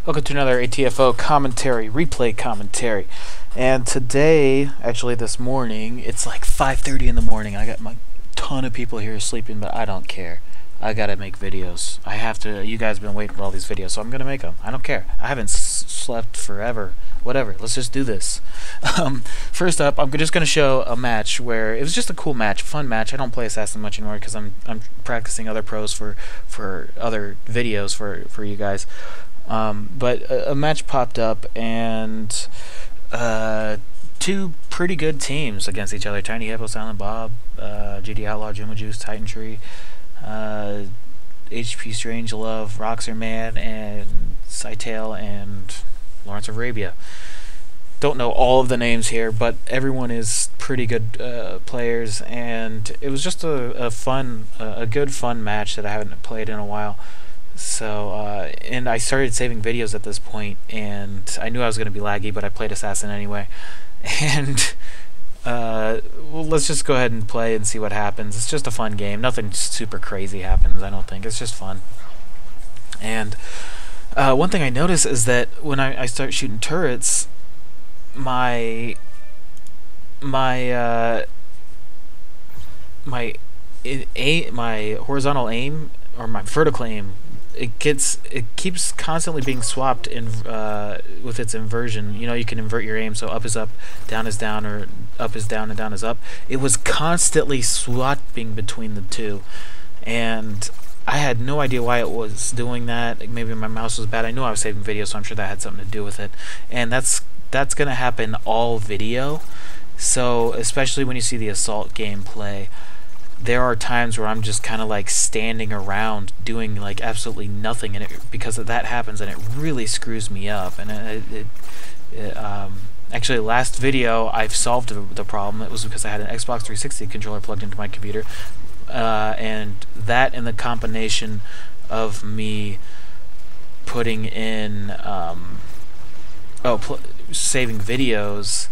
Welcome to another ATFO commentary, replay commentary. And today, actually this morning, it's like 5:30 in the morning. I got my ton of people here sleeping, but I don't care. I gotta make videos. I have to. You guys have been waiting for all these videos, so I'm gonna make them. I don't care. I haven't slept forever. Whatever. Let's just do this. First up, I'm just gonna show a match where it was just a cool match, fun match. I don't play Assassin much anymore because I'm practicing other pros for other videos for you guys. But a match popped up, and two pretty good teams against each other: Tiny Hippo, Silent Bob, GD Outlaw, Juma Juice, Titan Tree, HP Strangelove, Roxer Man, and Cytail, and Lawrence of Arabia. Don't know all of the names here, but everyone is pretty good players, and it was just a good fun match that I haven't played in a while. So, and I started saving videos at this point, and I knew I was going to be laggy, but I played Assassin anyway. And, well, let's just go ahead and play and see what happens. It's just a fun game. Nothing super crazy happens, I don't think. It's just fun. And one thing I notice is that when I start shooting turrets, my horizontal aim, or my vertical aim, it keeps constantly being swapped in with its inversion. You know, you can invert your aim, so up is up, down is down, or up is down and down is up. It was constantly swapping between the two, and I had no idea why it was doing that. Maybe my mouse was bad. I knew I was saving video, so I'm sure that had something to do with it. And that's gonna happen all video. So especially when you see the assault gameplay, there are times where I'm just kind of like standing around doing like absolutely nothing, and because of that happens, and it really screws me up. And actually, last video I've solved the problem. It was because I had an Xbox 360 controller plugged into my computer, and that, in the combination of me putting in saving videos,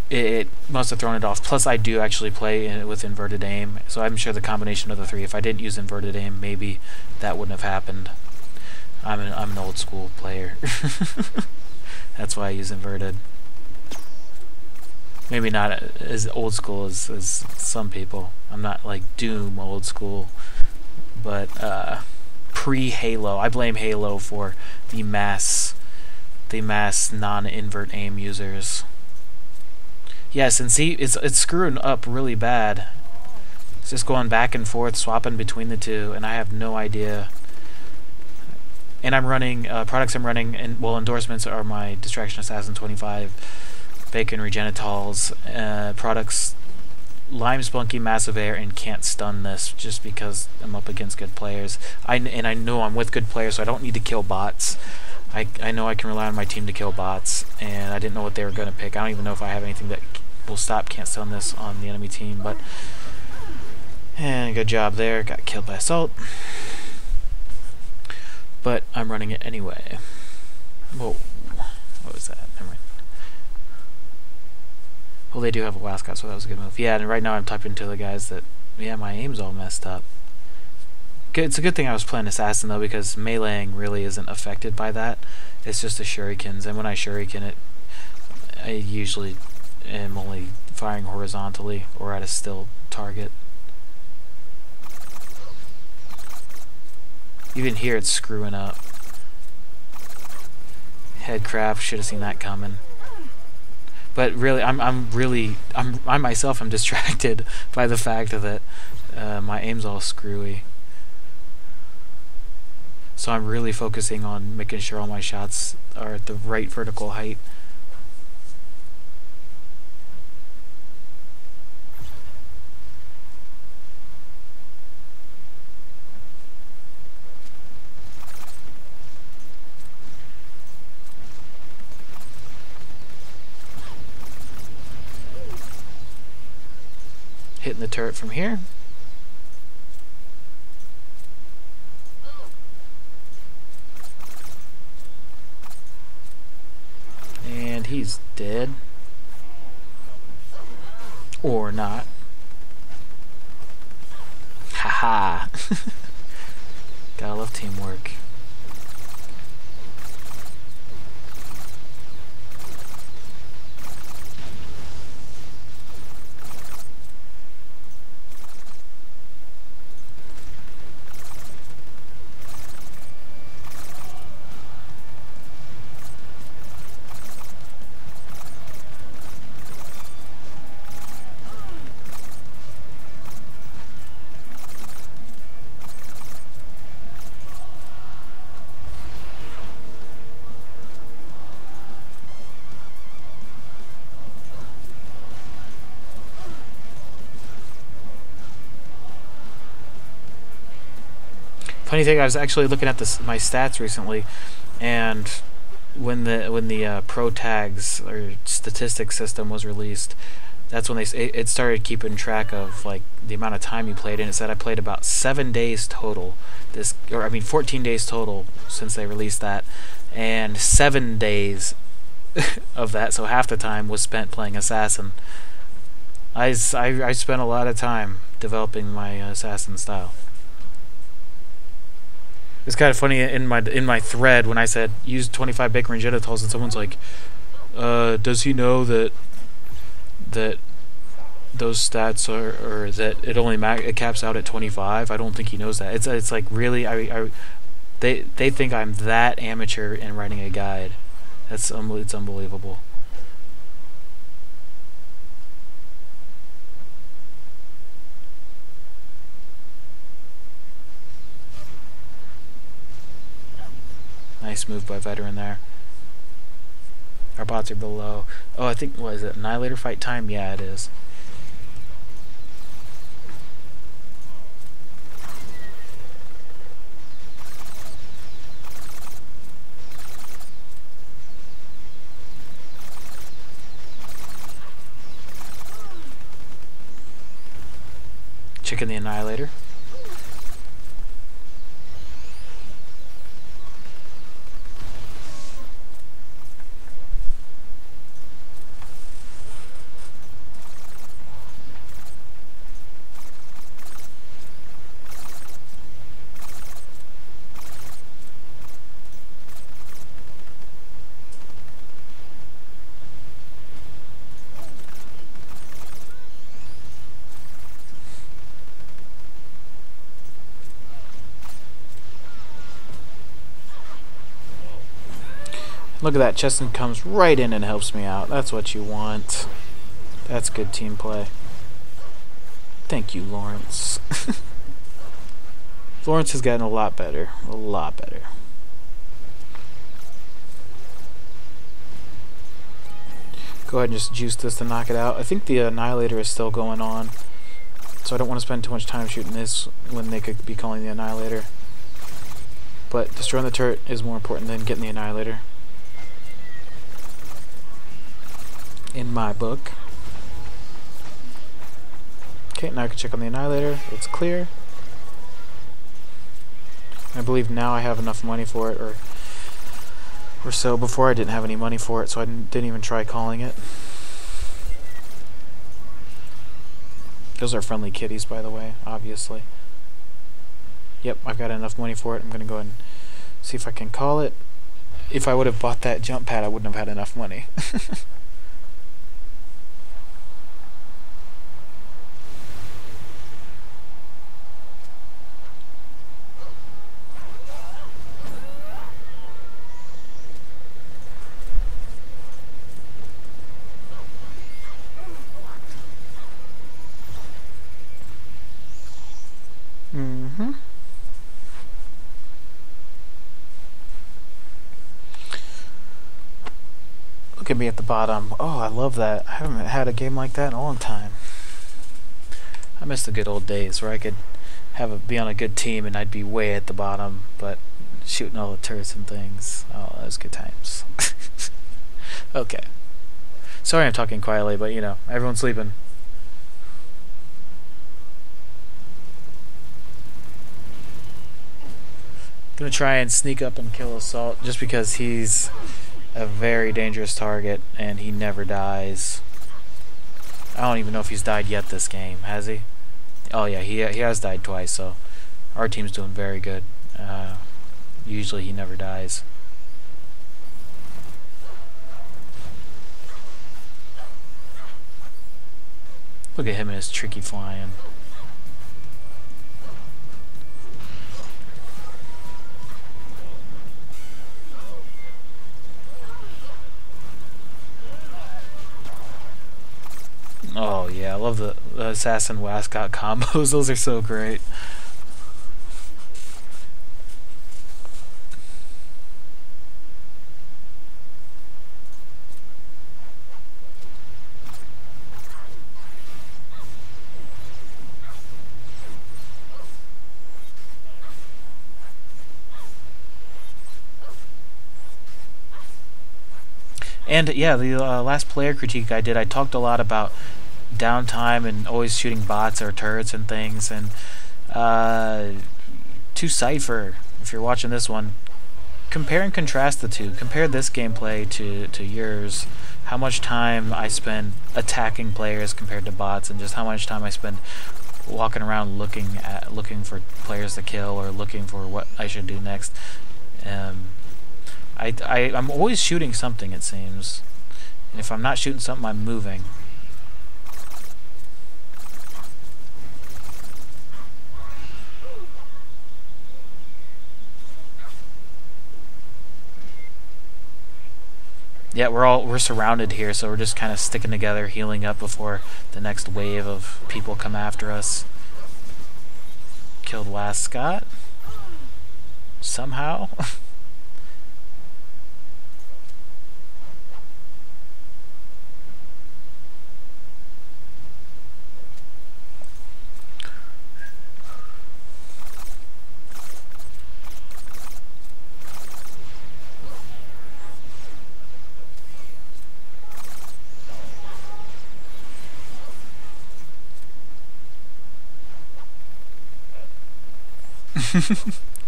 it must have thrown it off. Plus, I do actually play with inverted aim, so I'm sure the combination of the three, if I didn't use inverted aim, maybe that wouldn't have happened. I'm an old school player. That's why I use inverted. Maybe not as old school as some people. I'm not like Doom old school, but pre-Halo. I blame Halo for the mass non-invert aim users. Yes, and see, it's screwing up really bad. It's just going back and forth, swapping between the two, and I have no idea. And I'm running products. I'm running, and well, endorsements are my Distraction Assassin 25, Bacon Regenitals, products, Lime Spunky, Massive Air, and Can't Stun This, just because I'm up against good players. And I know I'm with good players, so I don't need to kill bots. I know I can rely on my team to kill bots, and I didn't know what they were going to pick. I don't even know if I have anything that will stop Can't Stun This on the enemy team, but and good job there. Got killed by assault, but I'm running it anyway. Whoa, what was that? Never mind. Well, they do have a Wascott, so that was a good move. Yeah, and right now I'm typing to the guys that, yeah, my aim's all messed up. It's a good thing I was playing Assassin, though, because meleeing really isn't affected by that. It's just the shurikens, and when I shuriken it, I usually am only firing horizontally or at a still target. Even here it's screwing up. Headcraft, should have seen that coming. But really, I myself am distracted by the fact that my aim's all screwy. So I'm really focusing on making sure all my shots are at the right vertical height. Hitting the turret from here. And he's dead. Or not. Haha. Gotta love teamwork. Funny thing, I was actually looking at my stats recently, and when the pro tags or statistics system was released, that's when it started keeping track of like the amount of time you played, and it said I played about 7 days total. 14 days total since they released that, and 7 days of that, so half the time was spent playing assassin. I spent a lot of time developing my assassin style. It's kind of funny in my thread when I said use 25 bacon range genitals, and someone's like, does he know that those stats are, or that it only it caps out at 25? I don't think he knows that. It's like, really, they think I'm that amateur in writing a guide. It's unbelievable. Nice move by veteran there. Our bots are below. Oh, I think, what is it? Annihilator fight time? Yeah, it is. Chicken the Annihilator. Look at that, Cheston comes right in and helps me out. That's what you want. That's good team play. Thank you, Lawrence. Lawrence has gotten a lot better. A lot better. Go ahead and just juice this to knock it out. I think the Annihilator is still going on, so I don't want to spend too much time shooting this when they could be calling the Annihilator. But destroying the turret is more important than getting the Annihilator, in my book. Okay, now I can check on the Annihilator. It's clear. I believe now I have enough money for it, or so. Before I didn't have any money for it, so I didn't even try calling it. Those are friendly kitties, by the way, obviously. Yep, I've got enough money for it. I'm going to go ahead and see if I can call it. If I would have bought that jump pad, I wouldn't have had enough money. Look at me at the bottom. Oh, I love that. I haven't had a game like that in a long time. I miss the good old days where I could be on a good team and I'd be way at the bottom, but shooting all the turrets and things. Oh, that was good times. Okay. Sorry I'm talking quietly, but you know, everyone's sleeping. Gonna try and sneak up and kill Assault just because he's a very dangerous target and he never dies. I don't even know if he's died yet this game. Has he? Oh yeah, he has died twice, so our team's doing very good. Usually he never dies. Look at him and his tricky flying. Oh yeah, I love the Assassin Wascott combos. Those are so great. And yeah, the last player critique I did, I talked a lot about downtime and always shooting bots or turrets and things. And to Cypher, if you're watching this one, compare and contrast the two. Compare this gameplay to yours. How much time I spend attacking players compared to bots, and just how much time I spend walking around looking for players to kill or looking for what I should do next. I'm always shooting something, it seems. And if I'm not shooting something, I'm moving. Yeah, we're surrounded here, so we're just kind of sticking together, healing up before the next wave of people come after us. Killed Wascott. Somehow.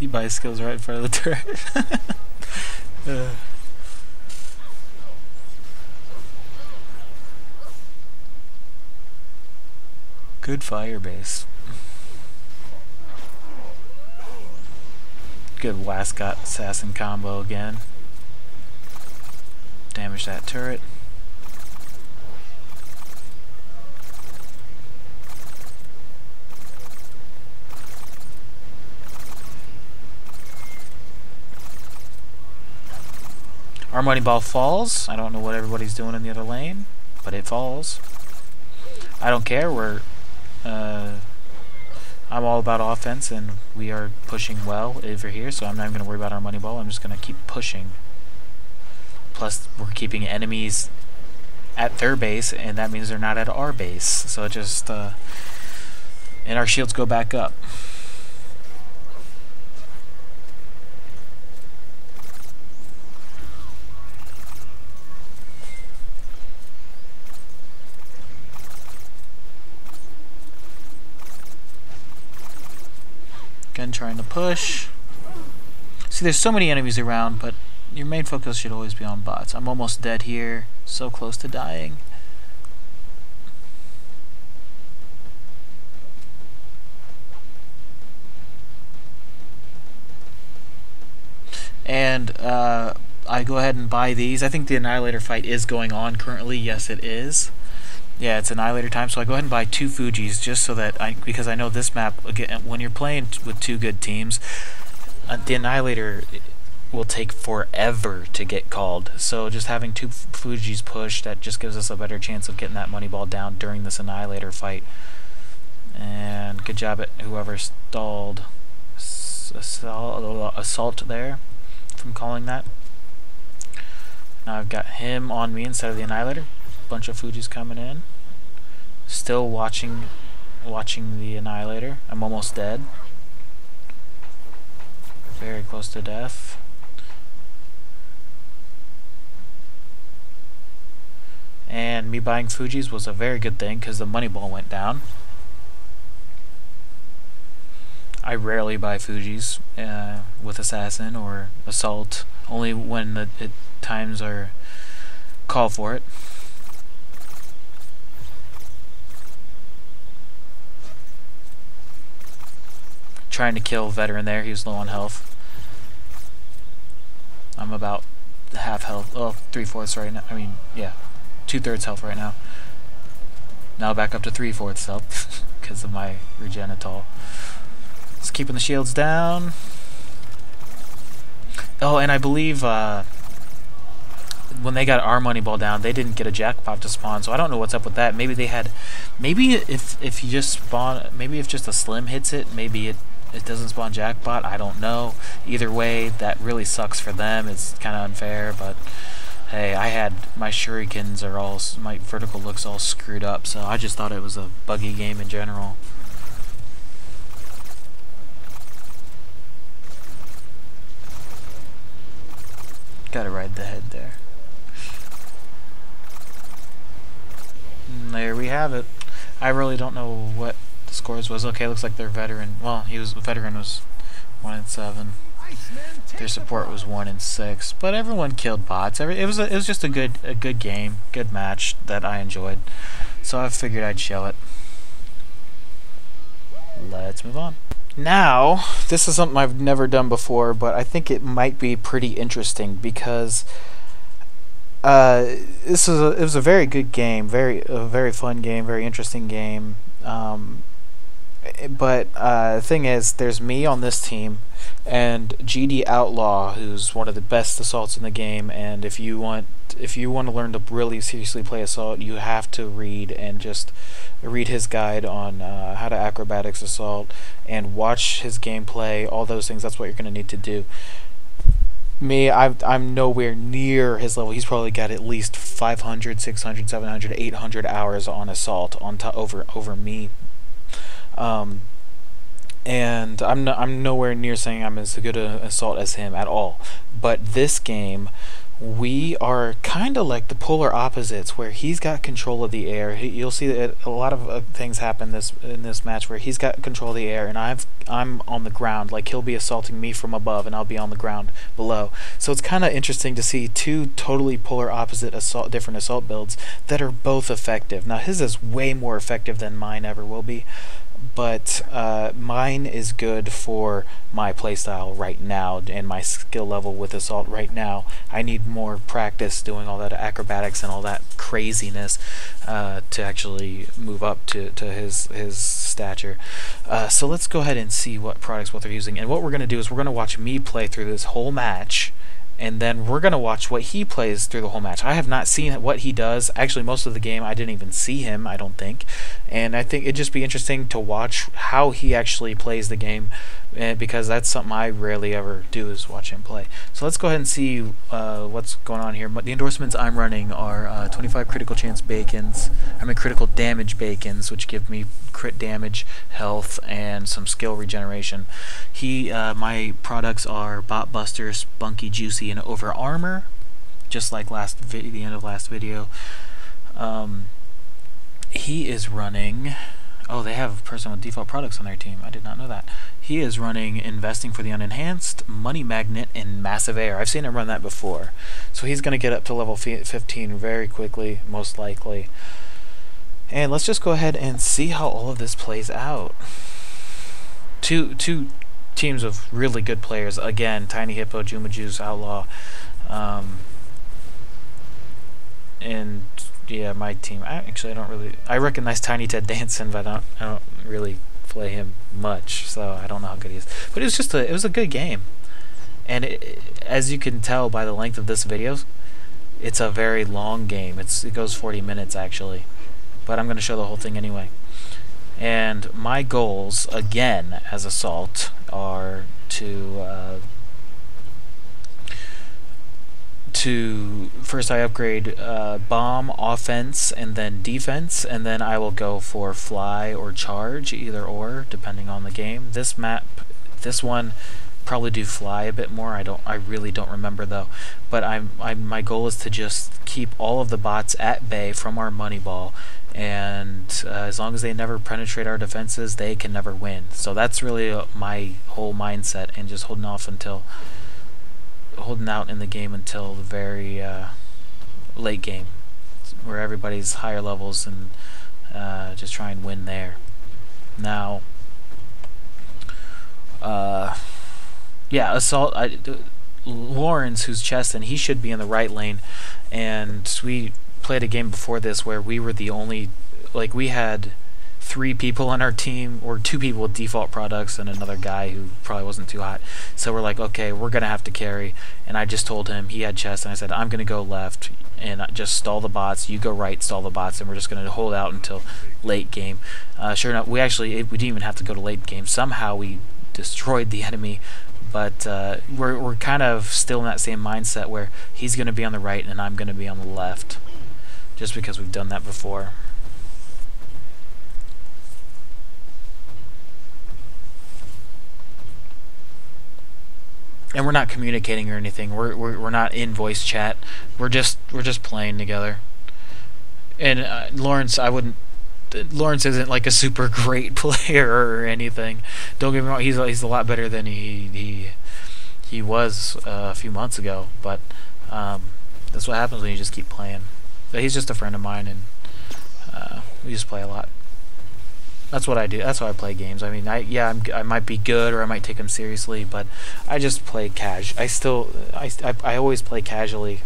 He buys skills right in front of the turret. Good fire base. Good Wascott assassin combo again. Damage that turret. Our money ball falls. I don't know what everybody's doing in the other lane, but it falls. I don't care. I'm all about offense, and we are pushing well over here, so I'm not even going to worry about our money ball. I'm just going to keep pushing. Plus, we're keeping enemies at their base, and that means they're not at our base. So it just... and our shields go back up. Again, trying to push. See, there's so many enemies around, but your main focus should always be on bots. I'm almost dead here. So close to dying. And I go ahead and buy these. I think the Annihilator fight is going on currently. Yes, it is. Yeah, it's Annihilator time, so I go ahead and buy 2 Fujis just so that because I know this map, again, when you're playing with 2 good teams, the Annihilator will take forever to get called. So just having 2 Fujis pushed, that just gives us a better chance of getting that money ball down during this Annihilator fight. And good job at whoever stalled assault there from calling that. Now I've got him on me instead of the Annihilator. Bunch of Fujis coming in. Still watching the Annihilator. I'm almost dead. Very close to death. And me buying Fujis was a very good thing because the money ball went down. I rarely buy Fujis with Assassin or Assault, only when the times are called for it. Trying to kill Veteran there, he was low on health. I'm about half health, oh, 3/4 right now, I mean, yeah, 2/3 health right now. Now back up to 3/4 health because of my Regenitol. Just keeping the shields down. Oh, and I believe when they got our money ball down, they didn't get a jackpot to spawn, so I don't know what's up with that. Maybe they had, maybe if you just spawn, maybe if just a slim hits it, maybe it doesn't spawn jackpot. I don't know. Either way, that really sucks for them. It's kind of unfair, but hey, I had my shurikens are all, my vertical looks all screwed up, so I just thought it was a buggy game in general. Gotta ride the head there. There we have it. I really don't know what the scores was. Okay, looks like their veteran. Well, veteran was 1-7. Their support was 1-6. But everyone killed bots. It was just a good game, good match that I enjoyed. So I figured I'd show it. Let's move on. Now, this is something I've never done before, but I think it might be pretty interesting because it was a very good game, a very fun game, very interesting game. But the thing is, there's me on this team, and GD Outlaw, who's one of the best assaults in the game. And if you want to learn to really seriously play assault, you have to read his guide on how to acrobatics assault and watch his gameplay. All those things. That's what you're going to need to do. Me, I'm nowhere near his level. He's probably got at least 500, 600, 700, 800 hours on assault over me. And I'm nowhere near saying I'm as good an assault as him at all. But this game, we are kind of like the polar opposites, where he's got control of the air. You'll see that a lot of things happen in this match where he's got control of the air, and I'm on the ground. Like, he'll be assaulting me from above, and I'll be on the ground below. So it's kind of interesting to see two totally polar opposite different assault builds that are both effective. Now, his is way more effective than mine ever will be. But mine is good for my playstyle right now and my skill level with assault right now. I need more practice doing all that acrobatics and all that craziness to actually move up to his stature. So let's go ahead and see what they're using. And what we're going to do is we're going to watch me play through this whole match, and then we're going to watch what he plays through the whole match. I have not seen what he does. Actually, most of the game, I didn't even see him, I don't think. And I think it'd just be interesting to watch how he actually plays the game, because that's something I rarely ever do, is watch him play. So let's go ahead and see what's going on here. The endorsements I'm running are 25 critical chance bacons. Critical damage bacons, which give me crit damage, health, and some skill regeneration. My products are Bot Buster, Spunky Juicy, and Over Armor, just like the end of last video. He is running. Oh, they have a person with default products on their team. I did not know that. He is running Investing for the Unenhanced, Money Magnet, and Massive Air. I've seen him run that before. So he's going to get up to level 15 very quickly, most likely. And let's just go ahead and see how all of this plays out. Two teams of really good players. Again, Tiny Hippo, Juma Juice, Outlaw. And yeah, my team. I recognize Tiny Ted Danson, but I don't really play him much, so I don't know how good he is. But it was a good game, and as you can tell by the length of this video, it's a very long game. It goes 40 minutes actually, but I'm going to show the whole thing anyway. And my goals again as assault are to first I upgrade bomb, offense, and then defense, and then I will go for fly or charge, either or, depending on the game. This one probably do fly a bit more. I really don't remember though. But my goal is to just keep all of the bots at bay from our money ball, and as long as they never penetrate our defenses, they can never win. So that's really my whole mindset, and just holding out in the game until the very late game, where everybody's higher levels, and just try and win there. Now, yeah, assault. Lawrence, who's Cheston, he should be in the right lane, and we played a game before this where we were the only, like, we had 3 people on our team, or 2 people with default products and another guy who probably wasn't too hot. So we're like, okay, we're gonna have to carry. And I just told him, he had chest, and I said, I'm gonna go left and just stall the bots. You go right, stall the bots, and we're just gonna hold out until late game. Sure enough, we didn't even have to go to late game. Somehow we destroyed the enemy. But we're kind of still in that same mindset where he's gonna be on the right and I'm gonna be on the left, just because we've done that before. And we're not communicating or anything. We're not in voice chat. We're just playing together. And Lawrence, I wouldn't. Lawrence isn't like a super great player or anything. Don't get me wrong; he's a lot better than he was a few months ago. But that's what happens when you just keep playing. But he's just a friend of mine, and we just play a lot. That's what I do. That's how I play games. I mean, I might be good or I might take them seriously, but I just play I always play casually.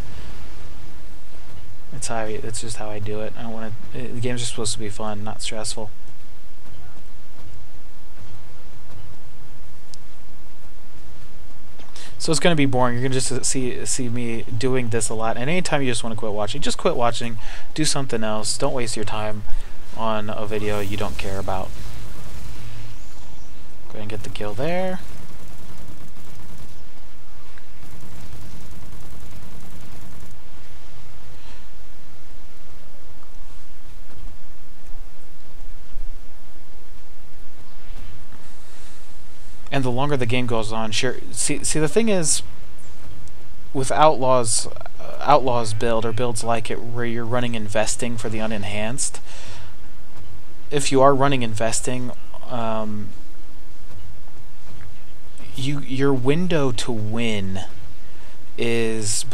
It's just how I do it. I don't want to. The games are supposed to be fun, not stressful. So it's going to be boring. You're going to just see me doing this a lot. And anytime you just want to quit watching, just quit watching. Do something else. Don't waste your time on a video you don't care about. Go ahead and get the kill there. And the longer the game goes on, sure. See, the thing is, with Outlaws build or builds like it, where you're running investing for the unenhanced. If you are running investing, your window to win is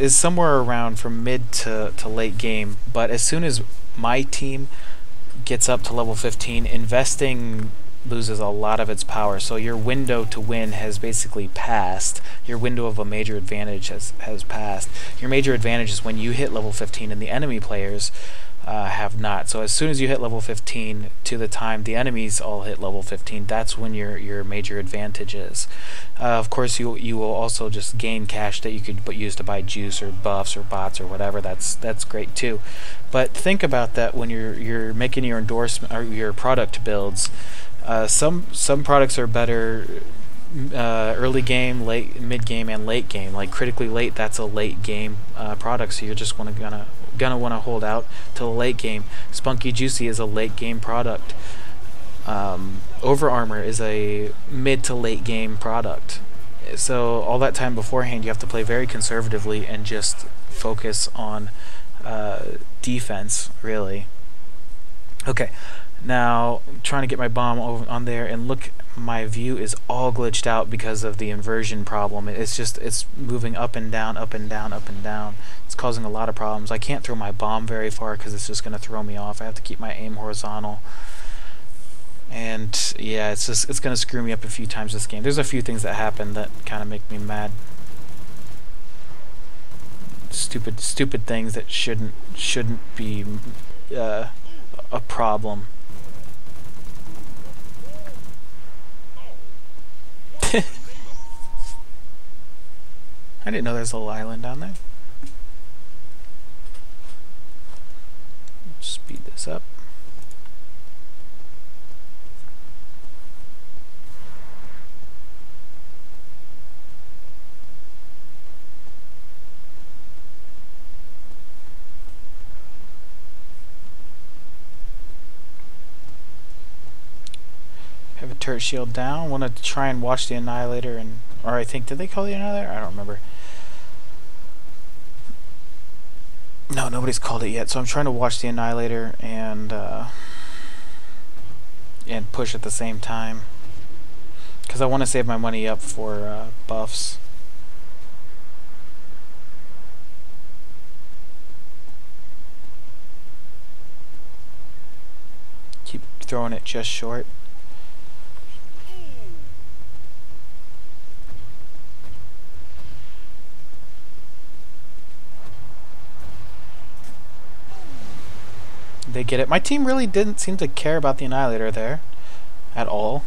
somewhere around from mid to late game. But as soon as my team gets up to level 15, investing loses a lot of its power. So your window to win has basically passed. Your window of a major advantage has passed. Your major advantage is when you hit level 15 and the enemy players have not. So as soon as you hit level 15 to the time the enemies all hit level 15, that's when your major advantage is. Of course, you will also just gain cash that you could use to buy juice or buffs or bots or whatever. That's great too. But think about that when you're making your endorsement or your product builds. Some products are better early game, mid game, and late game. Like critically late, that's a late game product, so you're just gonna want to hold out till the late game. Spunky Juicy is a late game product. Over Armor is a mid to late game product. So all that time beforehand, you have to play very conservatively and just focus on defense, really. Okay. Now, I'm trying to get my bomb over on there, and look, my view is all glitched out because of the inversion problem. It's moving up and down, up and down, up and down. It's causing a lot of problems. I can't throw my bomb very far because it's just going to throw me off. I have to keep my aim horizontal. And yeah, it's going to screw me up a few times this game. There's a few things that happen that kind of make me mad. Stupid things that shouldn't be a problem. I didn't know there's a little island down there. Speed this up. Have a turret shield down. Want to try and watch the Annihilator, or I think, did they call the Annihilator? I don't remember. No, nobody's called it yet. So I'm trying to watch the Annihilator and push at the same time, because I want to save my money up for buffs. Keep throwing it just short. They get it. My team really didn't seem to care about the Annihilator there at all.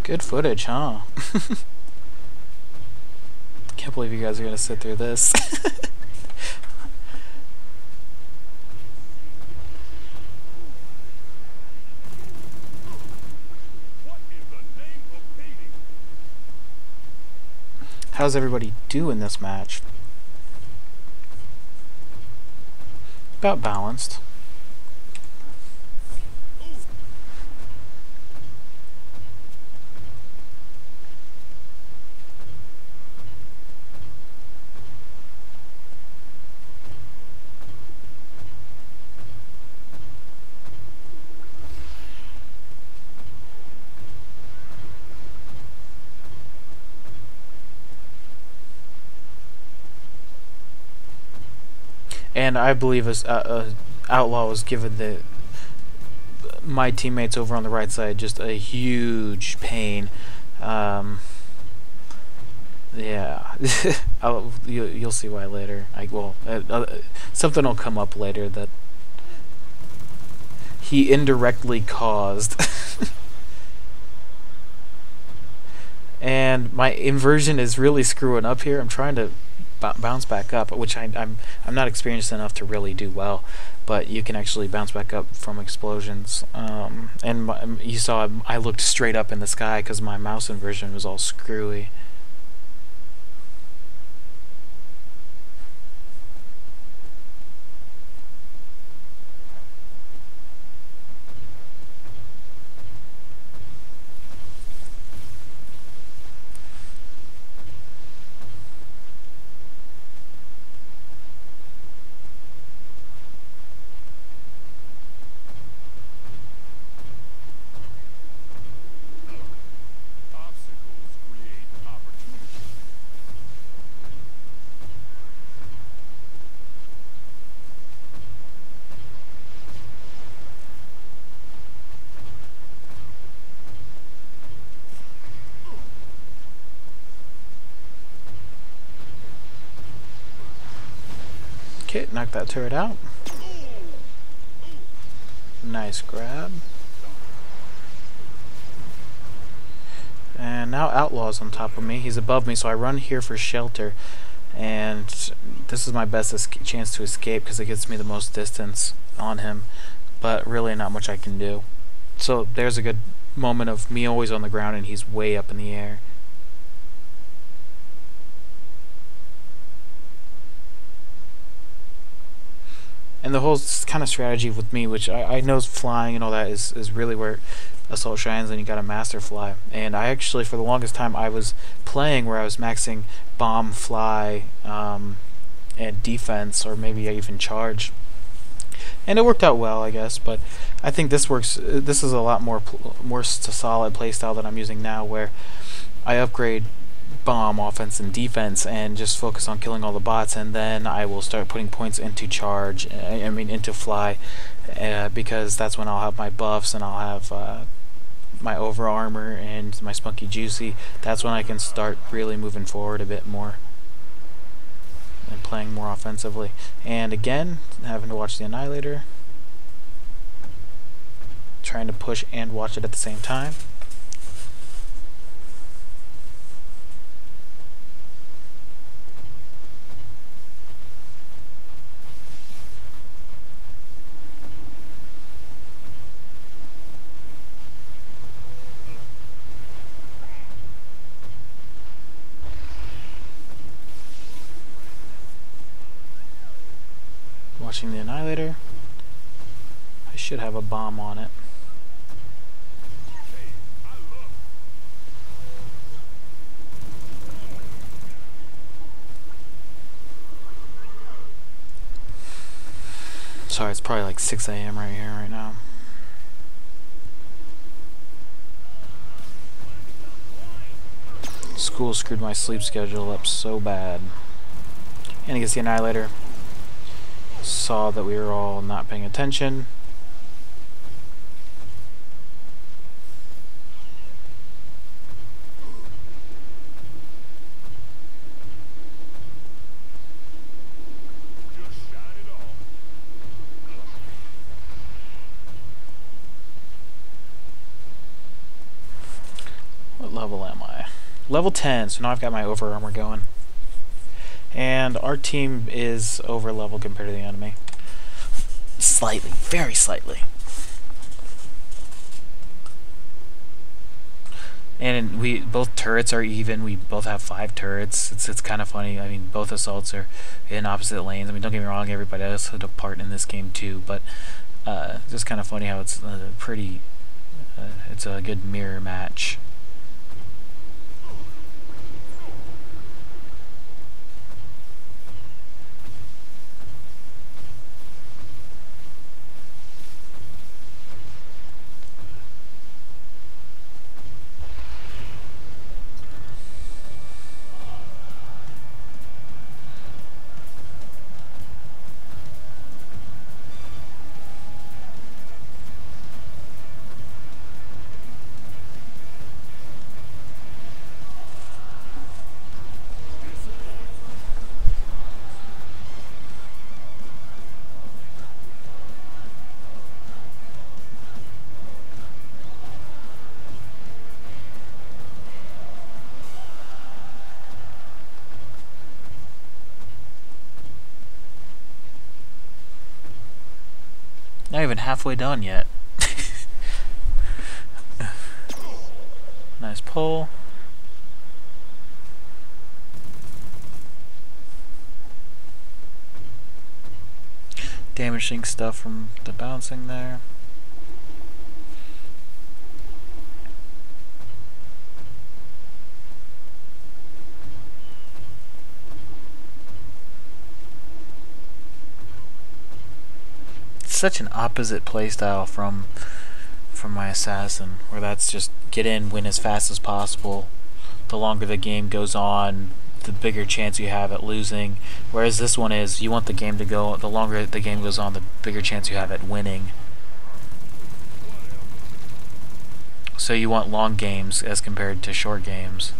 Good footage, huh? Can't believe you guys are gonna sit through this. How's everybody do in this match? About balanced. And I believe Outlaw was given my teammates over on the right side just a huge pain. Yeah, you'll see why later. Something will come up later that he indirectly caused. And my inversion is really screwing up here. I'm trying to bounce back up, which I'm not experienced enough to really do well, but you can actually bounce back up from explosions. And you saw I looked straight up in the sky because my mouse inversion was all screwy. Okay, knock that turret out. Nice grab. And now Outlaw's on top of me. He's above me, so I run here for shelter. And this is my best chance to escape because it gets me the most distance on him. But really not much I can do. So there's a good moment of me always on the ground and he's way up in the air. And the whole kind of strategy with me, which I know flying and all that is really where Assault shines, and you gotta master fly. And I actually, for the longest time, I was playing where I was maxing bomb, fly, and defense, or maybe even charge. And it worked out well, I guess, but I think this works. This is a lot more solid playstyle than I'm using now, where I upgrade bomb, offense, and defense, and just focus on killing all the bots, and then I will start putting points into charge. I mean into fly, because that's when I'll have my buffs and I'll have my over armor and my spunky juicy. That's when I can start really moving forward a bit more and playing more offensively. And again, having to watch the Annihilator, trying to push and watch it at the same time. Watching the Annihilator. I should have a bomb on it. Sorry, it's probably like 6 a.m. right here, right now. School screwed my sleep schedule up so bad. And I guess the Annihilator saw that we were all not paying attention. level am I? Level 10, so now I've got my over armor going. And our team is over level compared to the enemy. Slightly, very slightly. And both turrets are even. We both have 5 turrets. It's kind of funny. I mean, both assaults are in opposite lanes. I mean, don't get me wrong, everybody else had a part in this game too, but just kind of funny how it's pretty. It's a good mirror match. Not even halfway done yet. Nice pull. Damaging stuff from the bouncing there. Such an opposite playstyle from my assassin, where that's just get in, win as fast as possible. The longer the game goes on, the bigger chance you have at losing. Whereas this one is, you want the game to go, the longer the game goes on, the bigger chance you have at winning. So you want long games as compared to short games.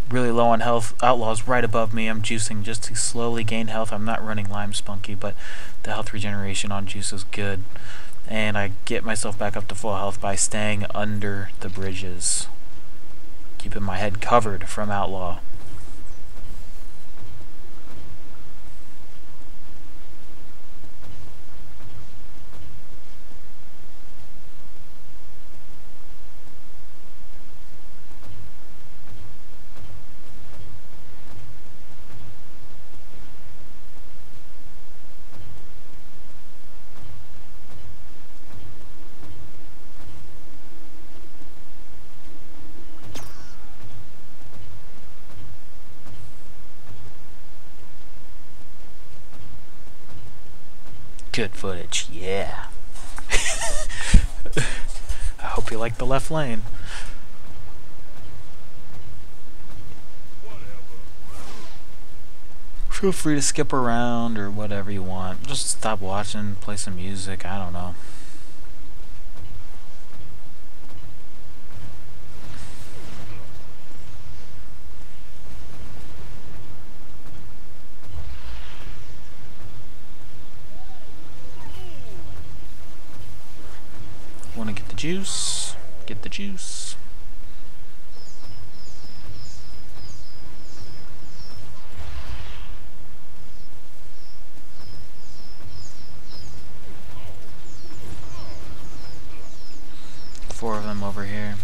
Really low on health. Outlaw's right above me. I'm juicing just to slowly gain health. I'm not running Lime Spunky, but the health regeneration on juice is good. And I get myself back up to full health by staying under the bridges. Keeping my head covered from Outlaw. Good footage, yeah. I hope you like the left lane. Feel free to skip around or whatever you want. Just stop watching, play some music, I don't know. Want to get the juice? Get the juice. Four of them over here.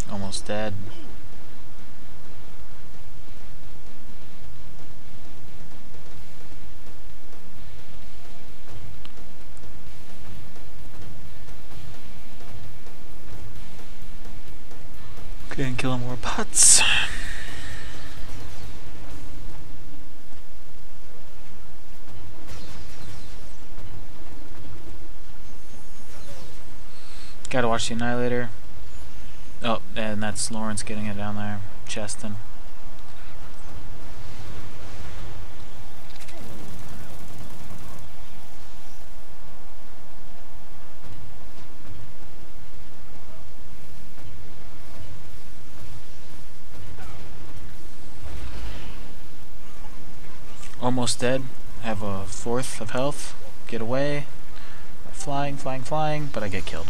Almost dead. Okay, and killing more bots. Gotta watch the Annihilator. Oh, and that's Lawrence getting it down there. Cheston. Almost dead. Have a fourth of health. Get away. Flying, flying, flying, but I get killed.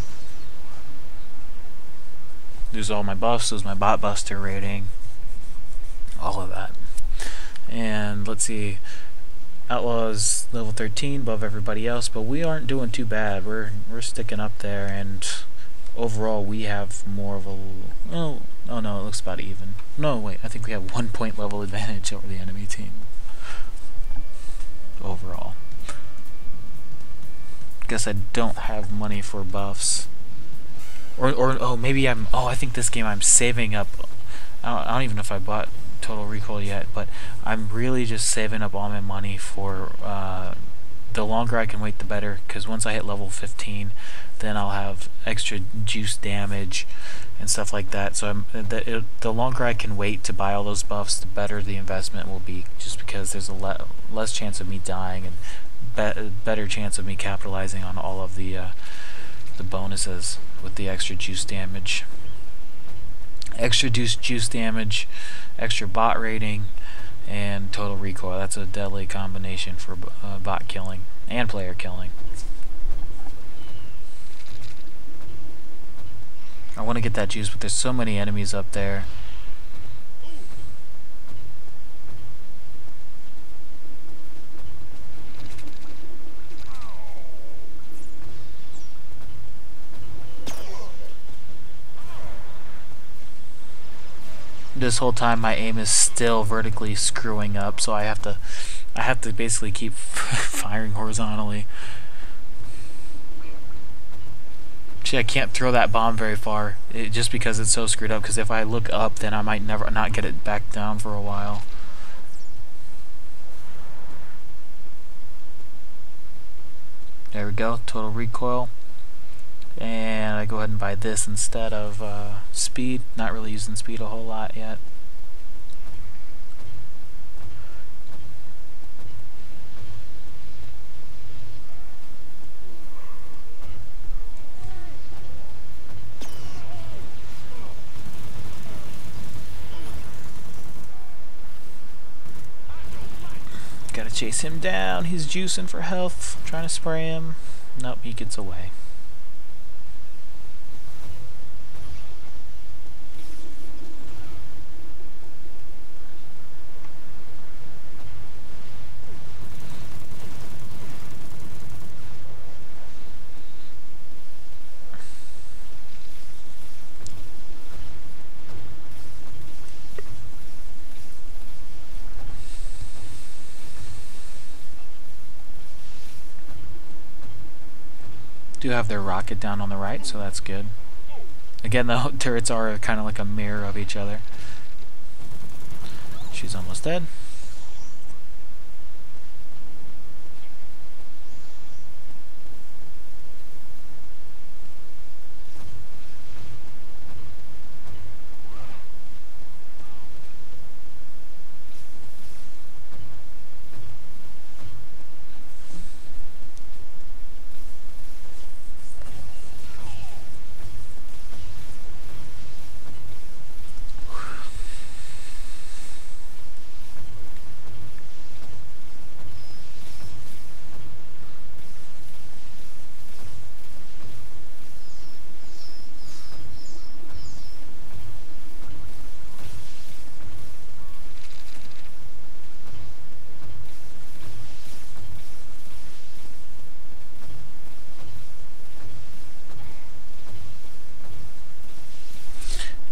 Lose all my buffs, lose my bot buster rating. All of that. And let's see. Outlaws level 13 above everybody else, but we aren't doing too bad. We're sticking up there, and overall we have more of a oh no, it looks about even. No, wait, I think we have 1 point level advantage over the enemy team overall. Guess I don't have money for buffs, or oh, maybe I think this game I'm saving up. I don't even know if I bought Total Recall yet, but I'm really just saving up all my money for the longer I can wait the better, because once I hit level 15 then I'll have extra juice damage and stuff like that. So the longer I can wait to buy all those buffs, the better the investment will be, just because there's a less chance of me dying and better chance of me capitalizing on all of the bonuses with the extra juice damage. Extra juice damage, extra bot rating, and total recoil. That's a deadly combination for bot killing and player killing. I want to get that juice, but there's so many enemies up there. This whole time my aim is still vertically screwing up, so I have to basically keep firing horizontally. See, I can't throw that bomb very far, just because it's so screwed up, because if I look up then I might never not get it back down for a while. There we go, total recoil. And I go ahead and buy this instead of speed. Not really using speed a whole lot yet. Gotta chase him down. He's juicing for health. I'm trying to spray him. Nope, he gets away. Do have their rocket down on the right, so that's good. Again, the turrets are kind of like a mirror of each other. She's almost dead.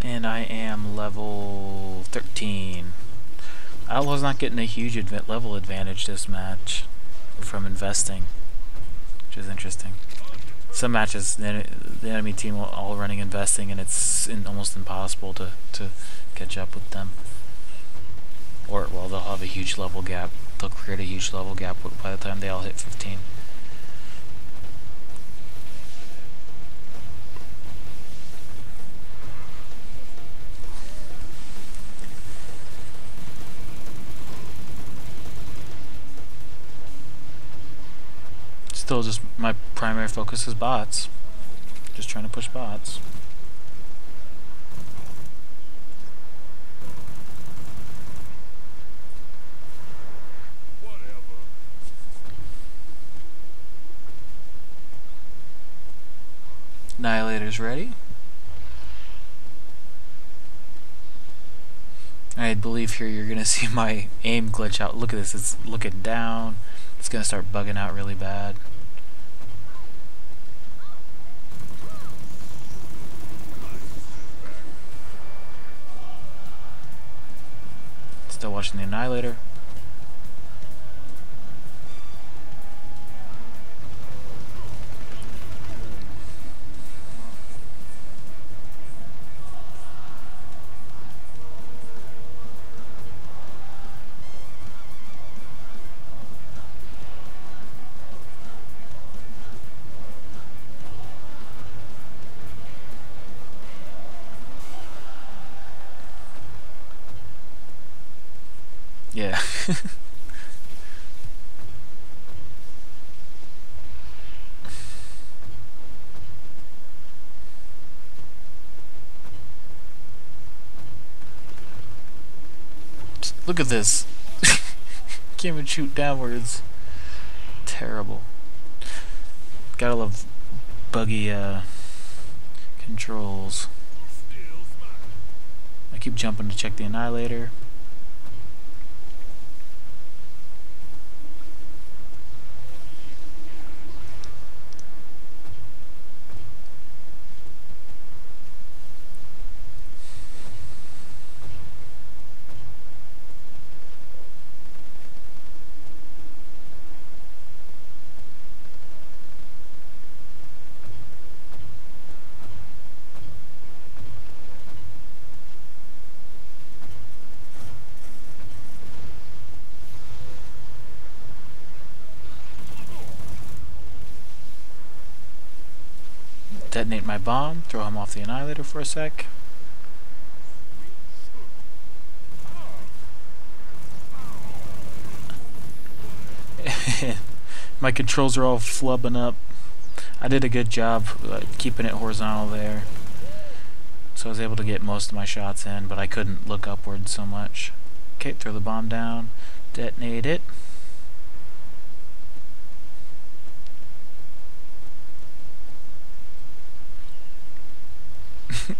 And I am level 13. Outlaw's not getting a huge level advantage this match from investing, which is interesting. Some matches, the enemy team all running investing, and it's almost impossible to catch up with them. Or, well, they'll have a huge level gap. They'll create a huge level gap by the time they all hit 15. Still, just my primary focus is bots. Just trying to push bots. Annihilator's ready. I believe here you're gonna see my aim glitch out. Look at this, it's looking down. It's gonna start bugging out really bad. Still watching the Annihilator. Yeah. Just look at this. Can't even shoot downwards. Terrible. Gotta love buggy controls. I keep jumping to check the Annihilator. Detonate my bomb, throw him off the Annihilator for a sec. My controls are all flubbing up. I did a good job keeping it horizontal there, so I was able to get most of my shots in, but I couldn't look upward so much. Okay, throw the bomb down, detonate it.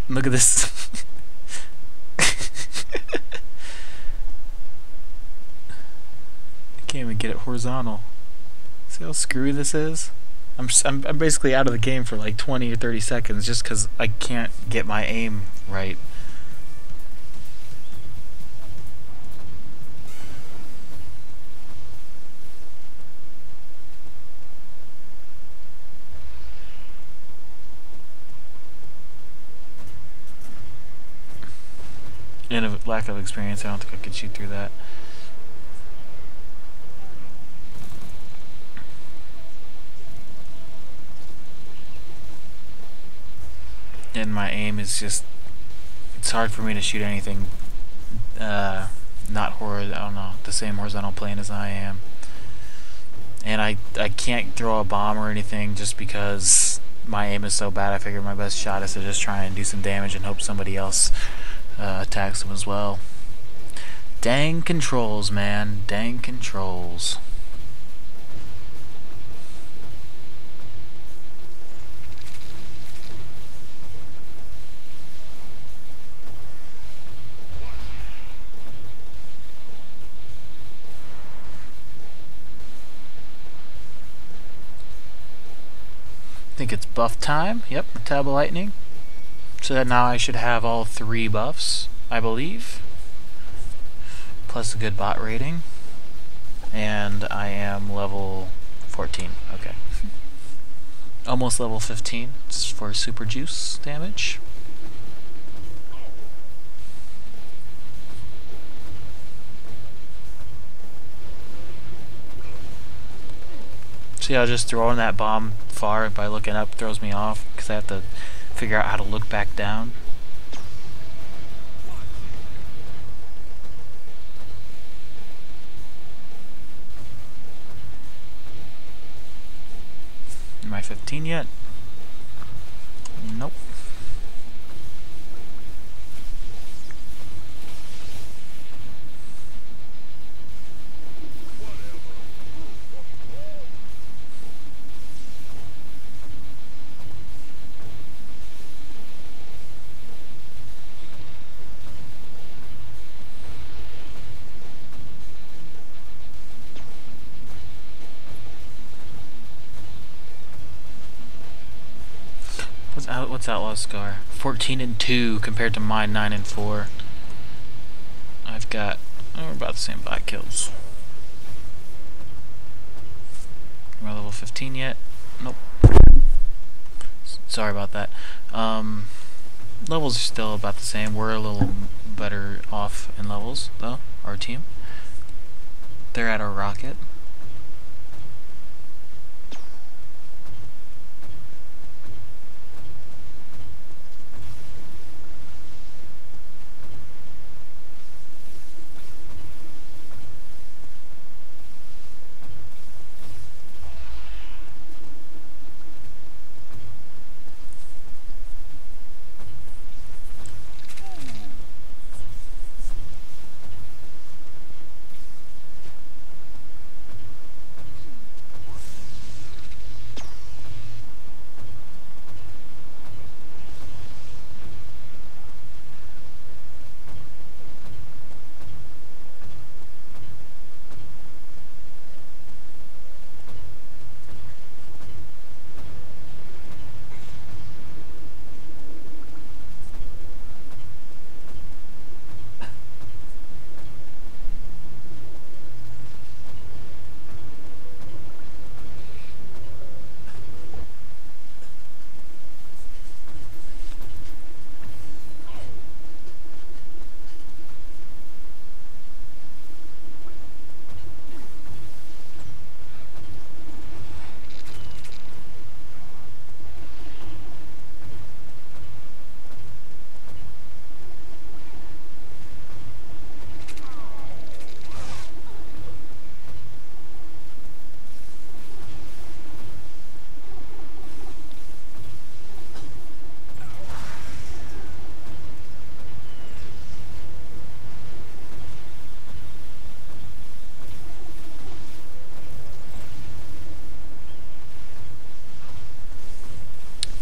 Look at this. I can't even get it horizontal. See how screwy this is? I'm basically out of the game for like 20 or 30 seconds just because I can't get my aim right. And a lack of experience, I don't think I could shoot through that. And my aim is just, it's hard for me to shoot anything not horizontal, I don't know, the same horizontal plane as I am. And I can't throw a bomb or anything just because my aim is so bad. I figure my best shot is to just try and do some damage and hope somebody else attacks them as well. Dang controls, man. Dang controls. I think it's buff time. Yep, Metabo Lightning. So now I should have all 3 buffs, I believe, plus a good bot rating, and I am level 14. Okay, almost level 15 for super juice damage. See how just throwing that bomb far by looking up throws me off because I have to figure out how to look back down. Am I 15 yet? Nope. What's Outlaw's score? 14-2 compared to mine 9-4. I've got we're about the same bot kills. Am I level 15 yet? Nope. Sorry about that. Levels are still about the same. We're a little better off in levels, though, our team. They're at our rocket.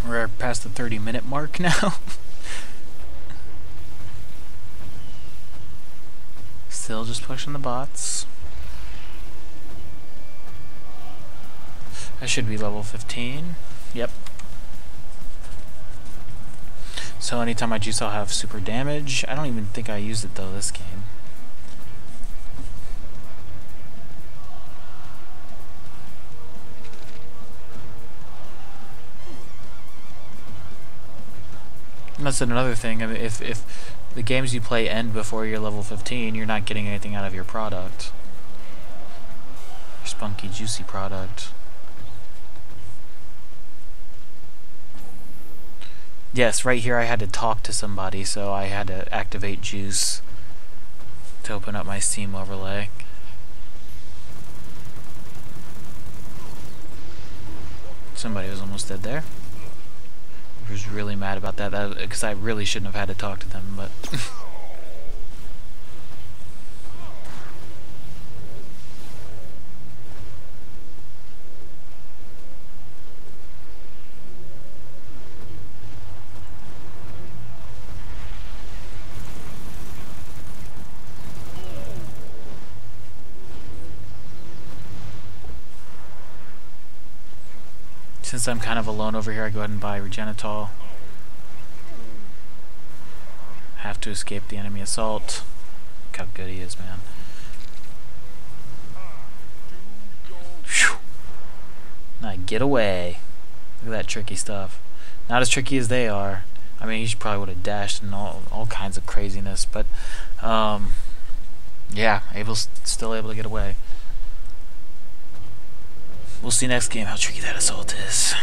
We're past the 30-minute mark now. Still just pushing the bots. I should be level 15. Yep. So anytime I juice, I'll have super damage. I don't even think I used it though this game. And that's another thing. I mean, if the games you play end before you're level 15, you're not getting anything out of your product. Your spunky, juicy product. Yes, right here I had to talk to somebody, so I had to activate juice to open up my Steam overlay. Somebody was almost dead there. I was really mad about that because I really shouldn't have had to talk to them, but since I'm kind of alone over here, I go ahead and buy Regenitol. Have to escape the enemy assault. Look how good he is, man. Whew. Now get away. Look at that tricky stuff. Not as tricky as they are. I mean, he probably would have dashed and all kinds of craziness, but yeah, still able to get away. We'll see next game how tricky that assault is.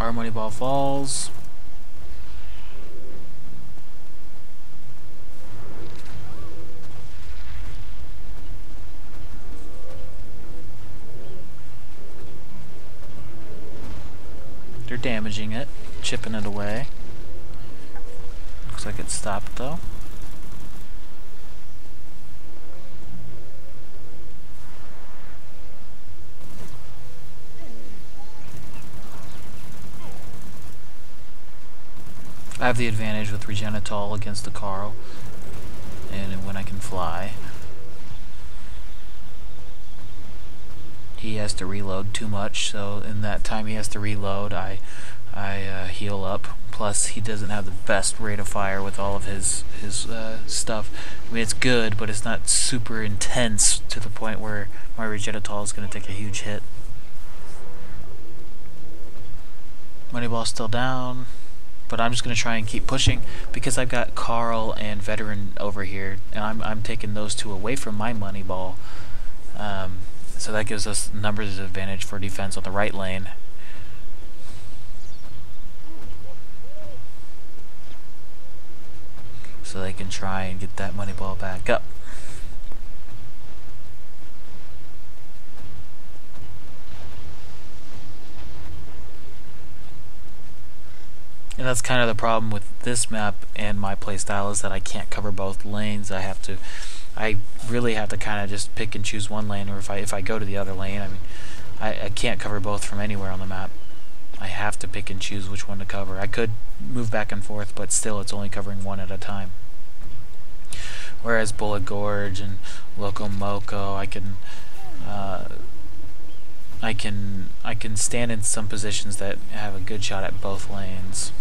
Our money ball falls. They're damaging it, chipping it away. Looks like it stopped though. I have the advantage with Regenitol against the Carl, and when I can fly. He has to reload too much, so in that time he has to reload, I heal up. Plus, he doesn't have the best rate of fire with all of his stuff. I mean, it's good, but it's not super intense to the point where my Regenitol is going to take a huge hit. Moneyball's still down, but I'm just going to try and keep pushing because I've got Carl and Veteran over here, and I'm taking those two away from my Moneyball. So that gives us numbers advantage for defense on the right lane. So they can try and get that Moneyball back up. And that's kind of the problem with this map and my playstyle, is that I can't cover both lanes. I really have to kind of just pick and choose one lane, or if I go to the other lane, I mean, I can't cover both from anywhere on the map. I have to pick and choose which one to cover. I could move back and forth, but still it's only covering one at a time. Whereas Bullet Gorge and Loco Moco, I can stand in some positions that have a good shot at both lanes.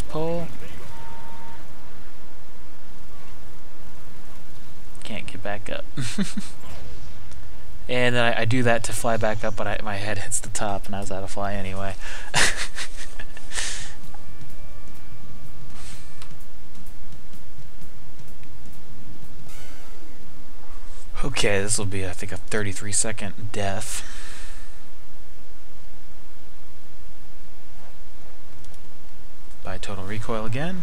Pull. Can't get back up. And then I do that to fly back up, but my head hits the top and I was out of fly anyway. Okay, this will be, I think, a 33-second death. By total recoil again.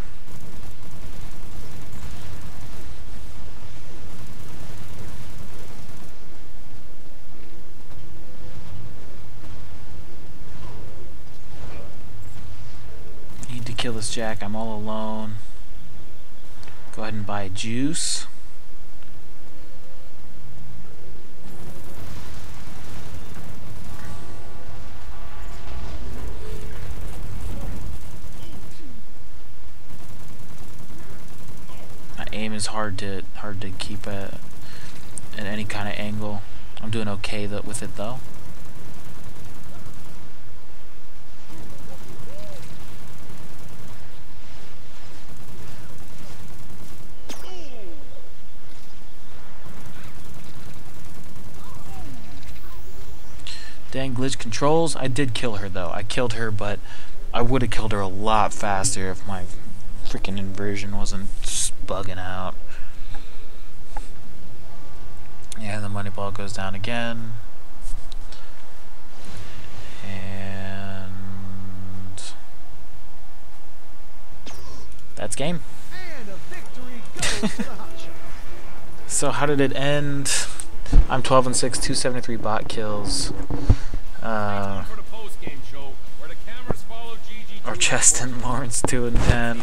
Need to kill this Jack. I'm all alone. Go ahead and buy juice. Aim is hard to keep at any kind of angle. I'm doing okay with it though. Dang glitch controls. I did kill her though. I killed her, but I would have killed her a lot faster if my freaking inversion wasn't just bugging out. Yeah, the Moneyball goes down again. And that's game. So how did it end? I'm 12-6, 273 bot kills. Or Cheston, Lawrence 2-10.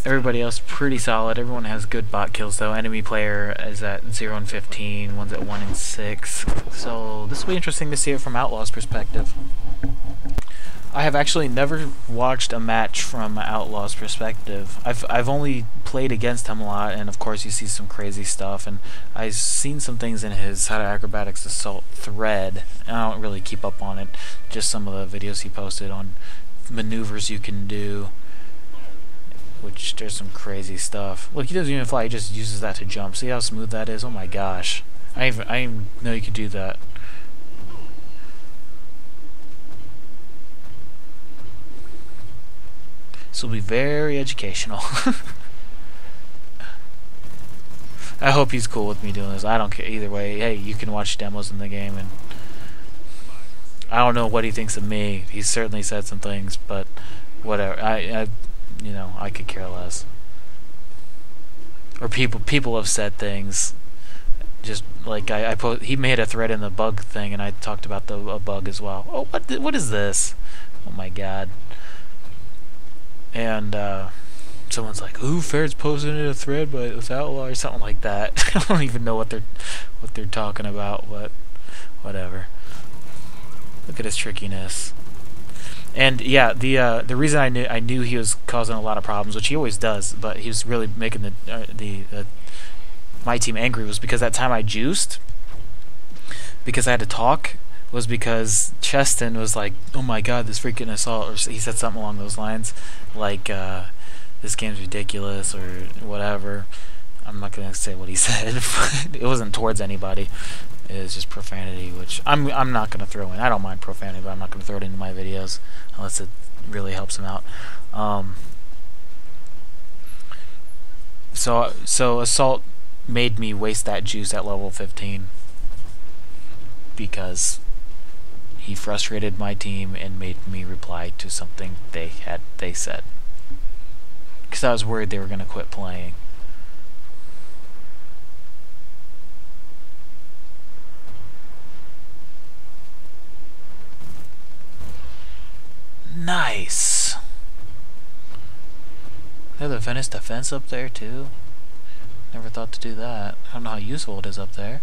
Everybody else pretty solid. Everyone has good bot kills though. Enemy player is at 0-15, one's at 1-6. So this will be interesting to see it from Outlaw's perspective. I have actually never watched a match from Outlaw's perspective. I've only played against him a lot, and of course you see some crazy stuff, and I've seen some things in his How to Acrobatics Assault thread, and I don't really keep up on it, just some of the videos he posted on maneuvers you can do which there's some crazy stuff. Look, he doesn't even fly, he just uses that to jump. See how smooth that is? Oh my gosh. I didn't know you could do that. This will be very educational. I hope he's cool with me doing this. I don't care either way. Hey, you can watch demos in the game, and I don't know what he thinks of me. He's certainly said some things, but whatever. You know, I could care less. Or people have said things. Just like he made a thread in the bug thing, and I talked about a bug as well. Oh, what is this? Oh my god. And someone's like, "Who Fair's posted in a thread but it's outlaw," or something like that. I don't even know what they're talking about, but whatever. Look at his trickiness. And yeah, the reason I knew he was causing a lot of problems, which he always does, but he was really making my team angry, was because that time I juiced, because I had to talk, was because Cheston was like, "Oh my god, this freaking assault," or he said something along those lines, like, "This game's ridiculous," or whatever. I'm not gonna say what he said. It wasn't towards anybody. It was just profanity, which I'm not gonna throw in. I don't mind profanity, but I'm not gonna throw it into my videos unless it really helps him out. So assault made me waste that juice at level 15 because he frustrated my team and made me reply to something they said, because I was worried they were gonna quit playing. Nice. They have the Venice defense up there too. Never thought to do that. I don't know how useful it is up there.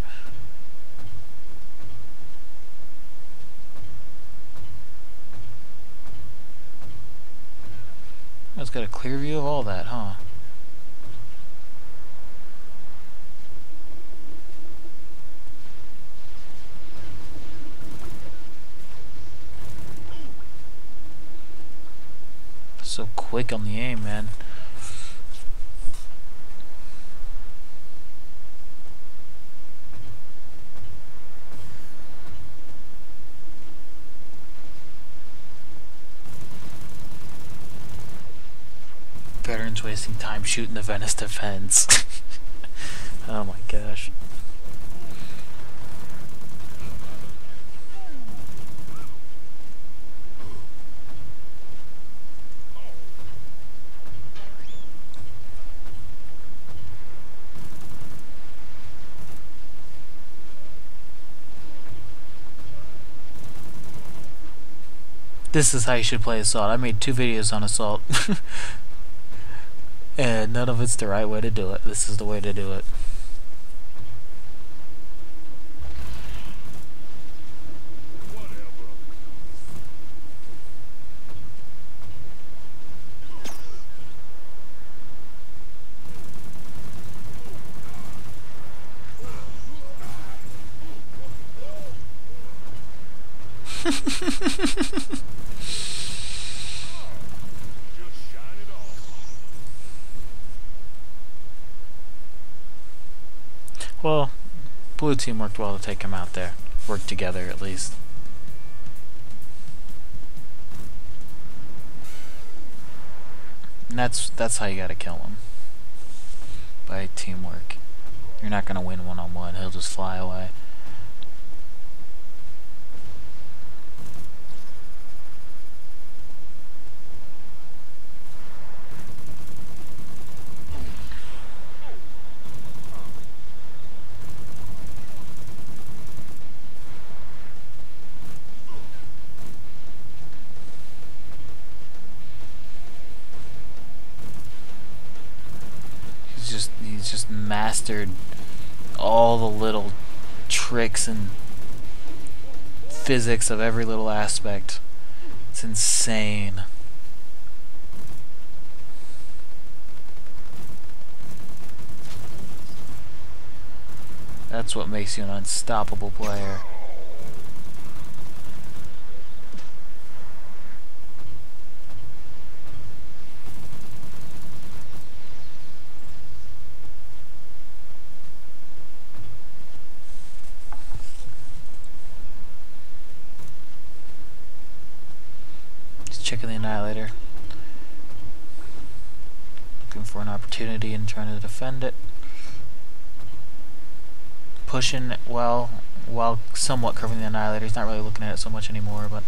It's got a clear view of all that, huh? So quick on the aim, man. Veterans wasting time shooting the Venice defense. Oh my gosh. This is how you should play Assault. I made 2 videos on Assault. And none of it's the right way to do it. This is the way to do it. Well, blue team worked well to take him out there. Worked together, at least. And that's how you gotta kill him. By teamwork. You're not gonna win one-on-one. He'll just fly away. He's just mastered all the little tricks and physics of every little aspect. It's insane. That's what makes you an unstoppable player. checking the Annihilator. Looking for an opportunity and trying to defend it. Pushing well while somewhat covering the Annihilator. He's not really looking at it so much anymore, but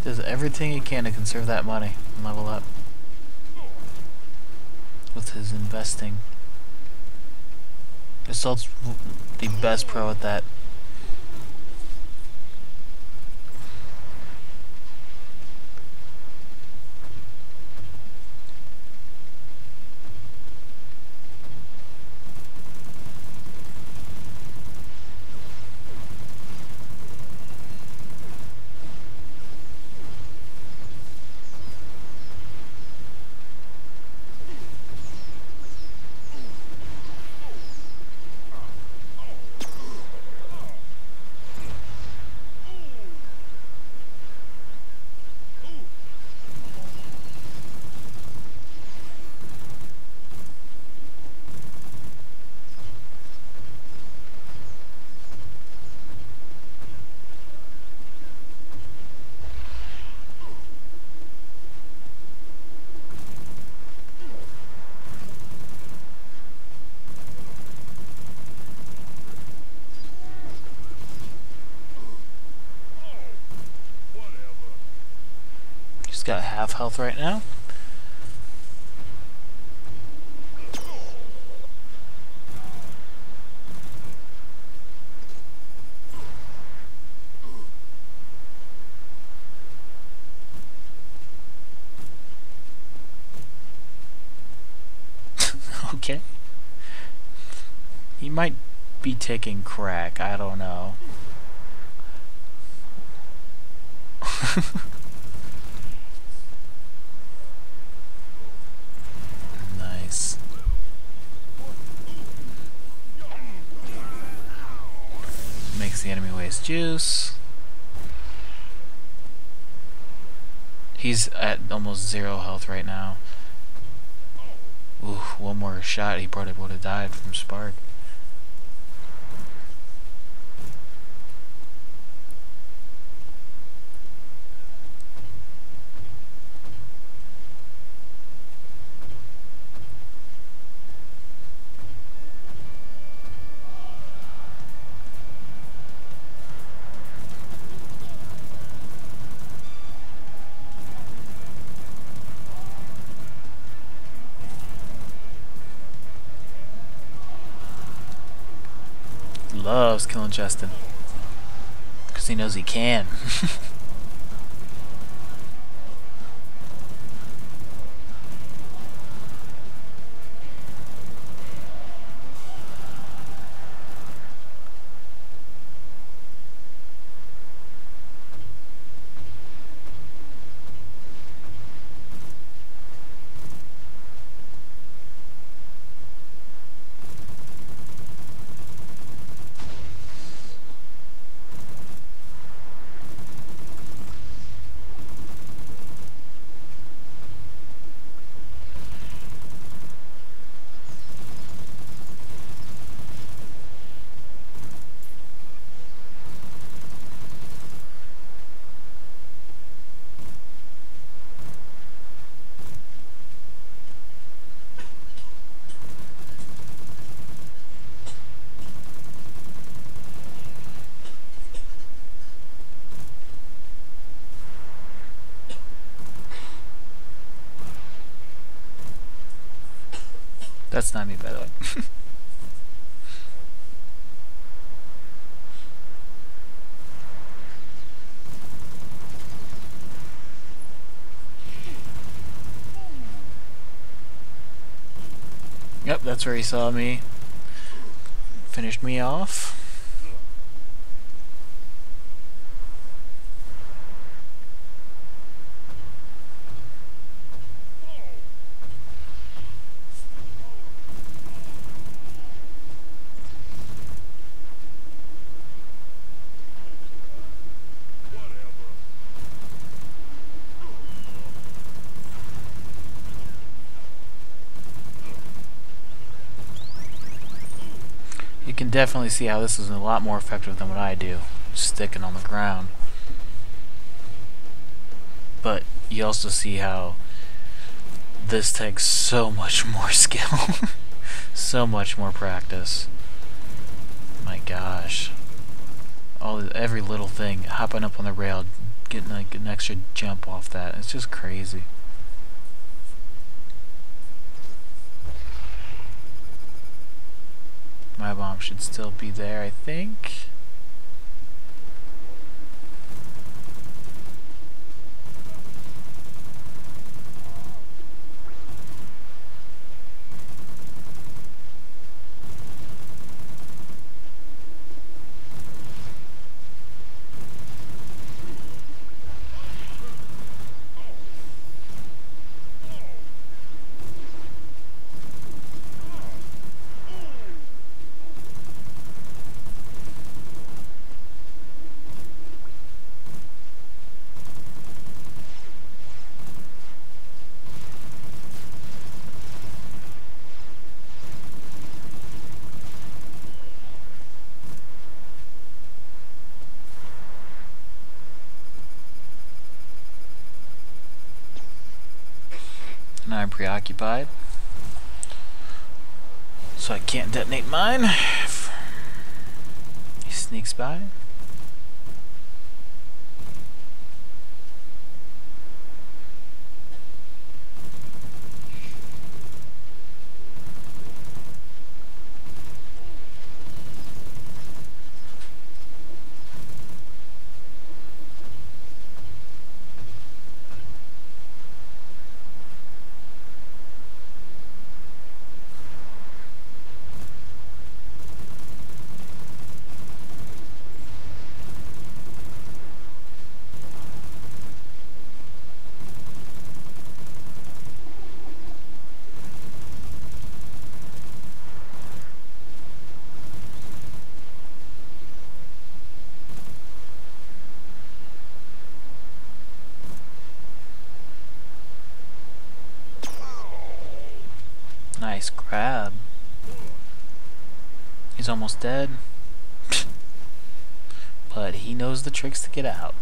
does everything he can to conserve that money and level up with his investing. Assault's the best pro at that. He's got half health right now. Okay. He might be taking crack, I don't know. Nice. Makes the enemy waste juice. He's at almost 0 health right now. Ooh, one more shot, he probably would have died from Spark. Loves killing Justin because he knows he can. That's not me, by the way. Yep, that's where he saw me. Finished me off. You can definitely see how this is a lot more effective than what I do, sticking on the ground. But you also see how this takes so much more skill, so much more practice. My gosh, every little thing, hopping up on the rail, getting like an extra jump off that, it's just crazy. My bomb should still be there, I think. Now I'm preoccupied, so I can't detonate mine. He sneaks by. Nice grab. He's almost dead. But he knows the tricks to get out.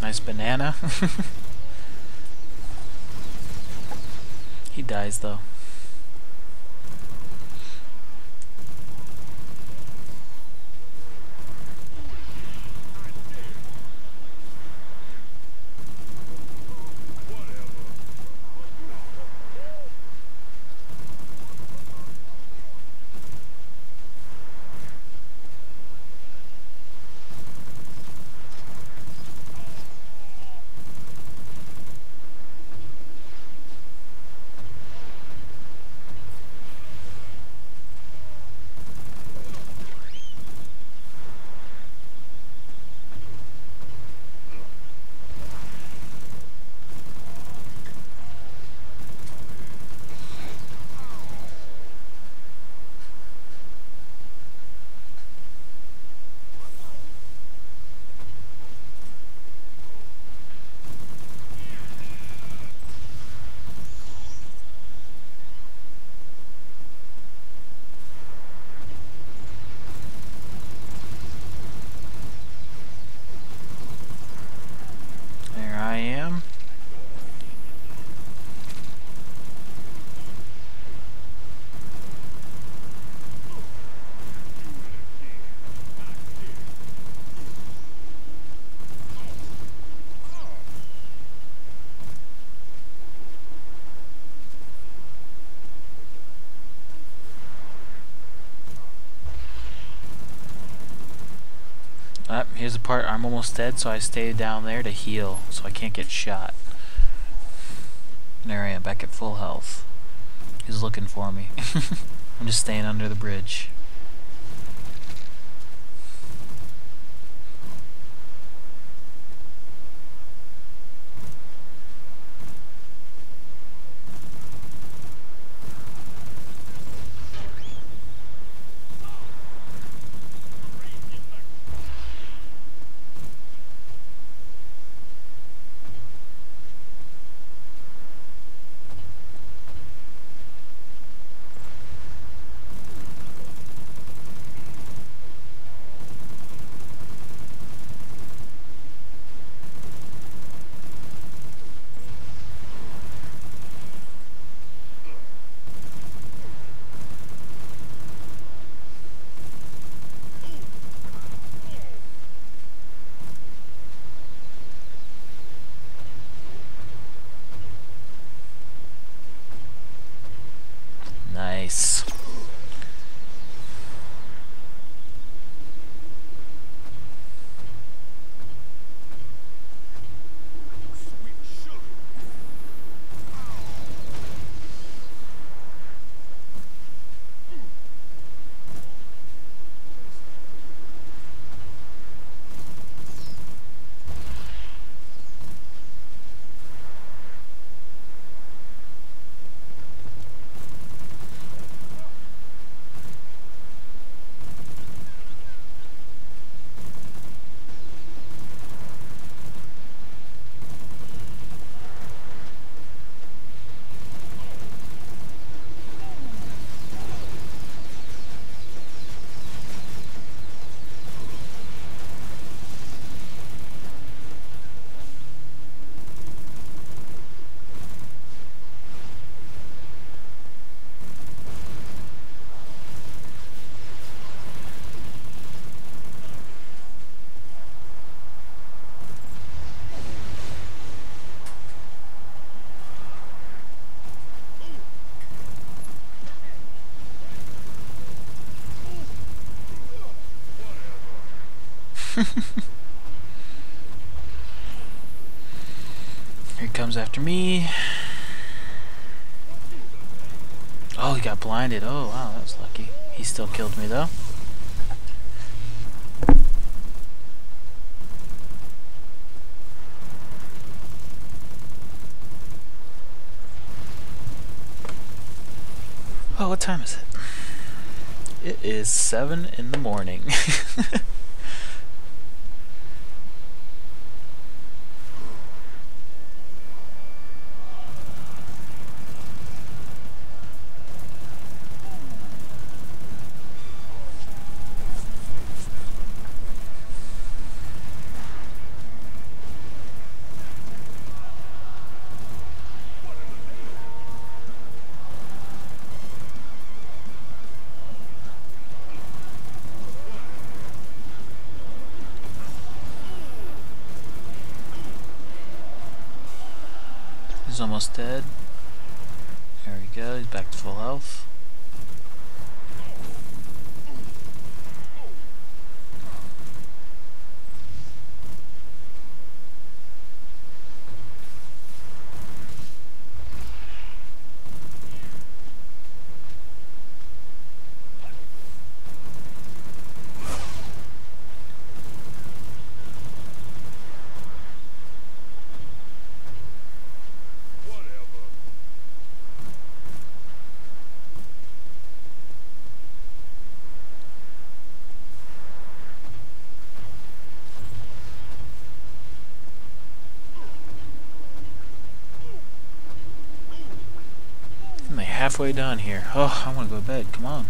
Nice banana. He dies though. Here's the part I'm almost dead, so I stay down there to heal, so I can't get shot. There I am, back at full health. He's looking for me. I'm just staying under the bridge. Nice. Here he comes after me. Oh, he got blinded. Oh, wow, that was lucky. He still killed me, though. Oh, what time is it? It is 7 in the morning. He's almost dead. There we go, he's back to full health. I'm like halfway done here. Oh, I want to go to bed. Come on.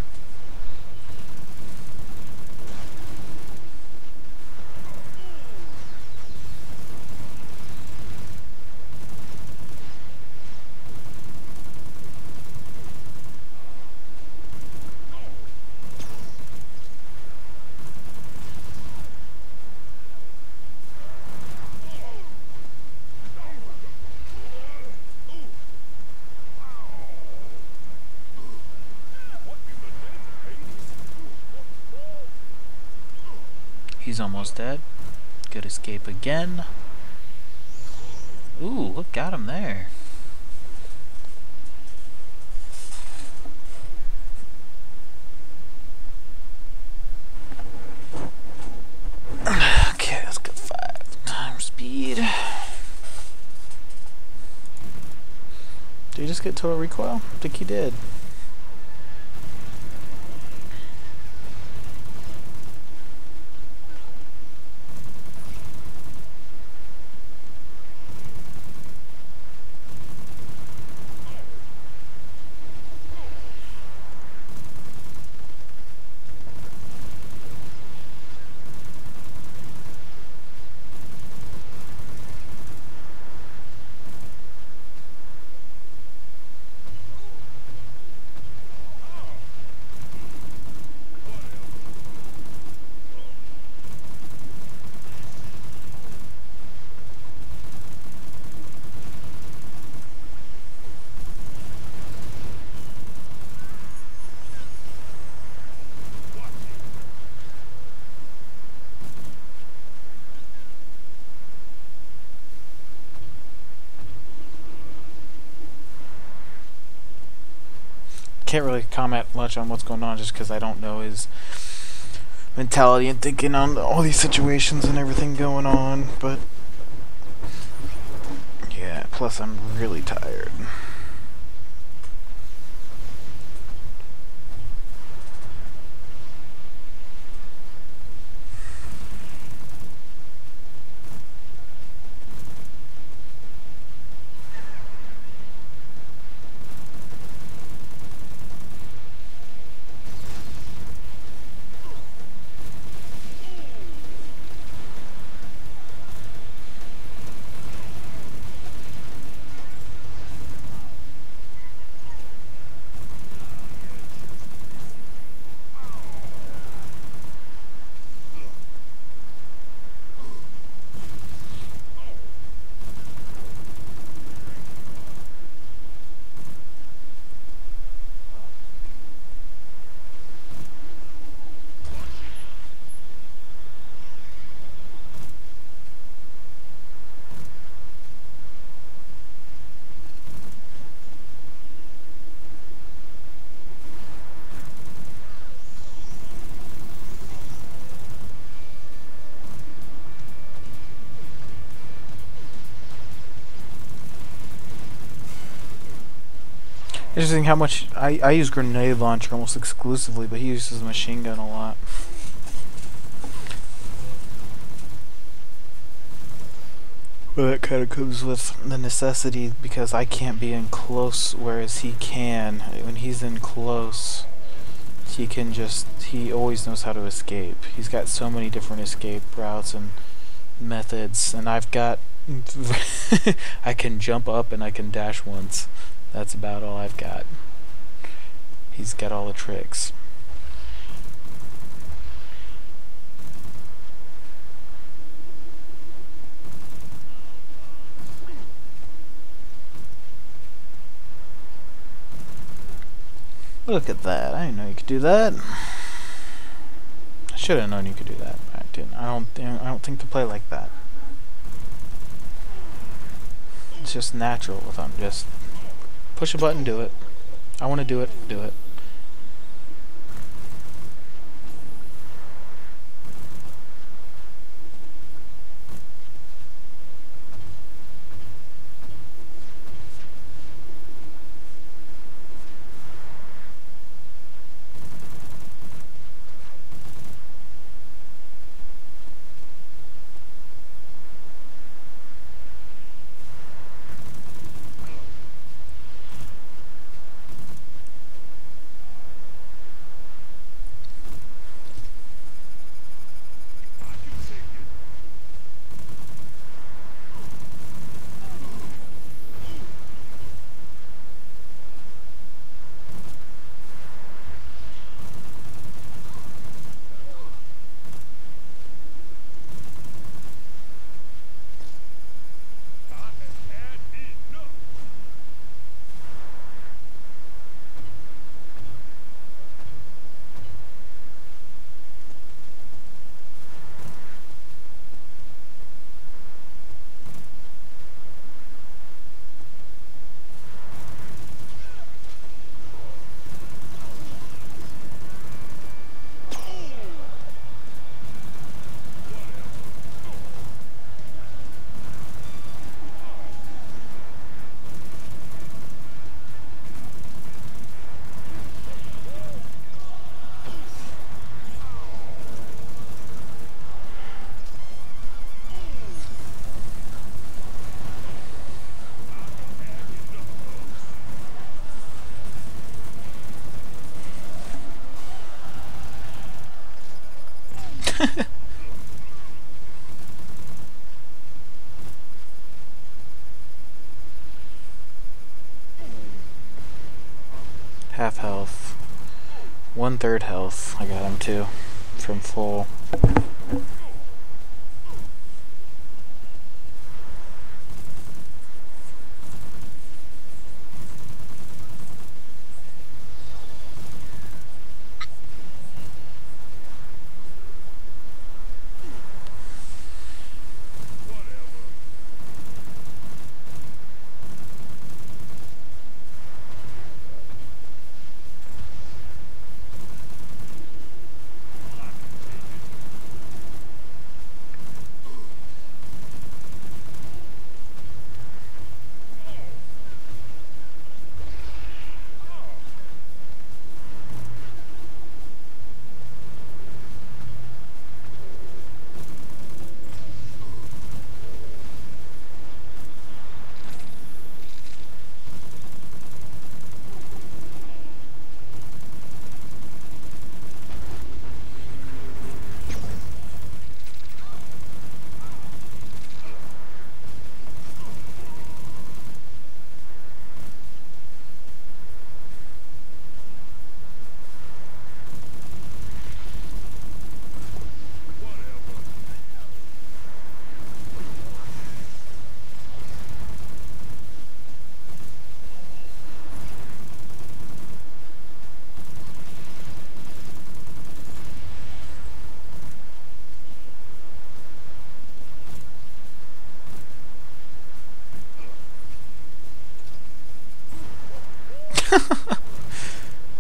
He's almost dead. Good escape again. Ooh, look, got him there. Okay, let's go 5 times speed. Did he just get total recoil? I think he did. Can't really comment much on what's going on just because I don't know his mentality and thinking on all these situations and everything going on, but yeah, plus I'm really tired. Interesting how much I use grenade launcher almost exclusively, but he uses machine gun a lot. Well, that kind of comes with the necessity because I can't be in close, whereas he can. When he's in close, he always knows how to escape. He's got so many different escape routes and methods, and I've got I can jump up and I can dash once. That's about all I've got. He's got all the tricks. Look at that. I didn't know you could do that. I should have known you could do that. I didn't. I don't think to play like that. It's just natural with him. Just push a button, do it. I want to do it, do it. half health. 1/3 health. I got him too. From full.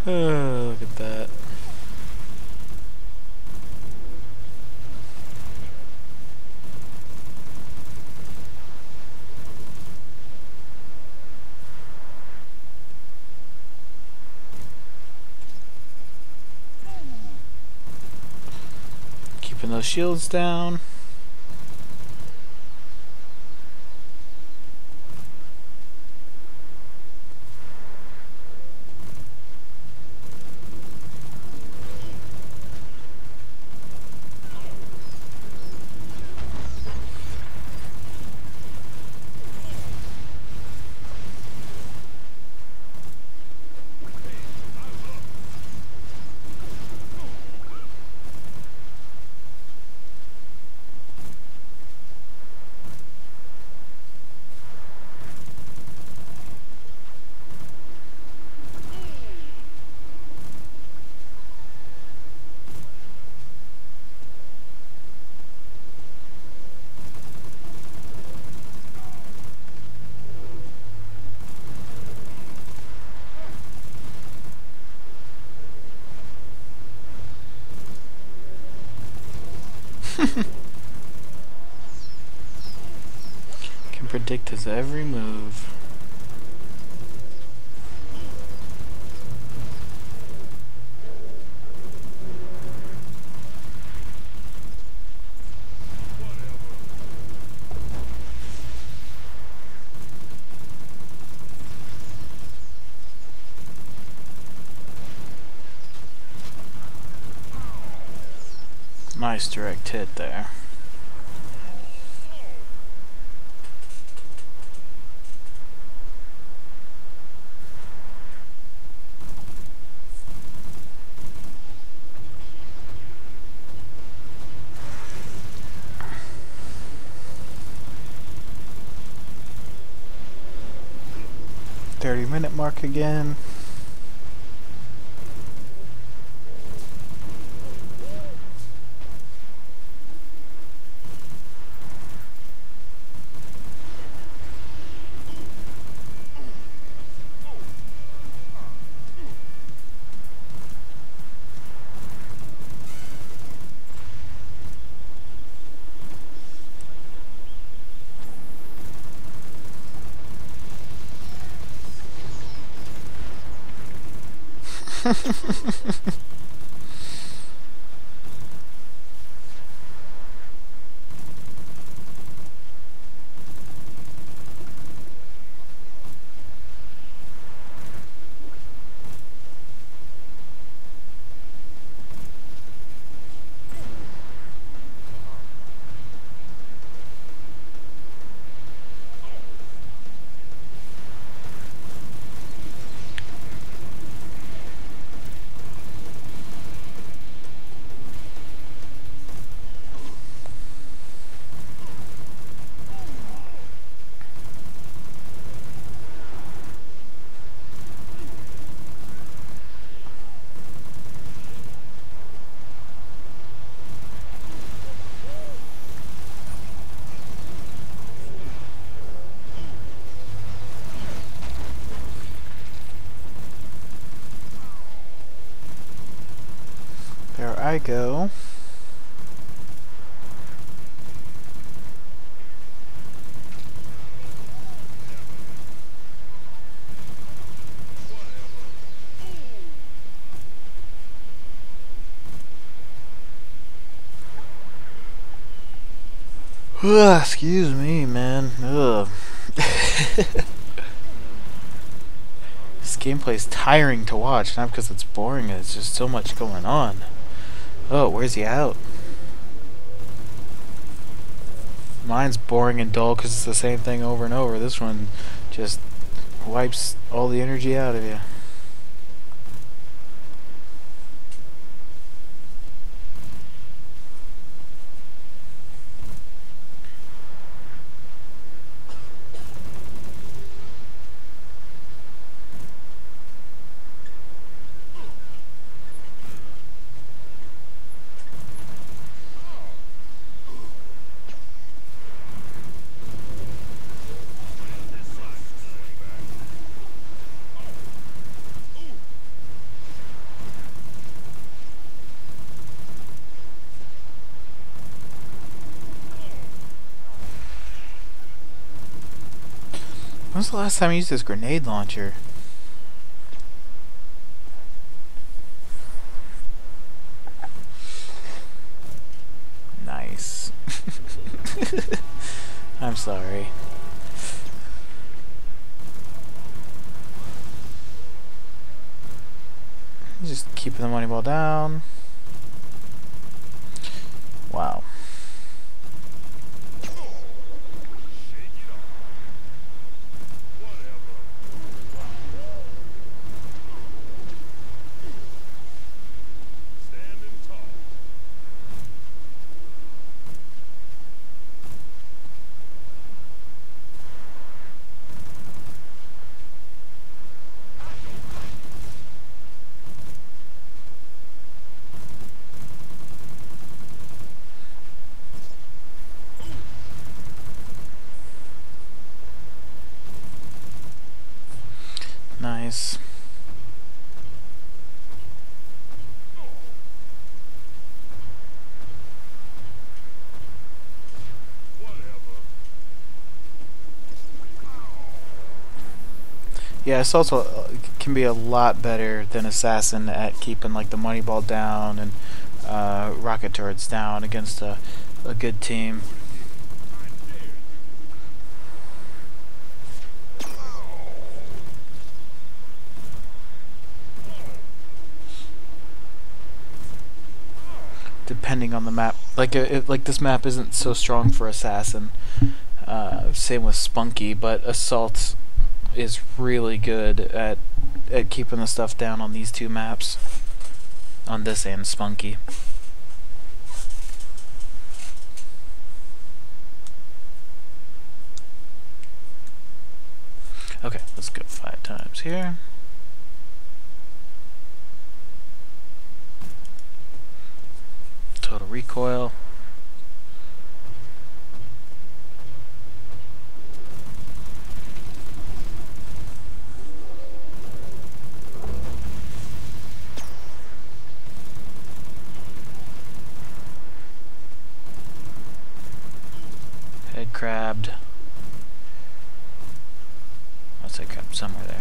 Oh, look at that. Keeping those shields down. Can predict his every move. Nice direct hit there. Minute mark again. I go. Ugh, excuse me, man. Ugh. This gameplay's tiring to watch, not because it's boring, it's just so much going on. Oh, where's he out? Mine's boring and dull because it's the same thing over and over. This one just wipes all the energy out of you. When's the last time I used this grenade launcher? Nice. I'm sorry. Just keeping the money ball down. Wow. Nice. Yeah, it's also can be a lot better than Assassin at keeping like the money ball down and rocket turrets down against a good team. Depending on the map, like like this map isn't so strong for Assassin. Same with Spunky, but Assault is really good at keeping the stuff down on these two maps, on this and Spunky. Okay, let's go 5 times here. Total recoil. Head crabbed. Let's say crabbed somewhere there.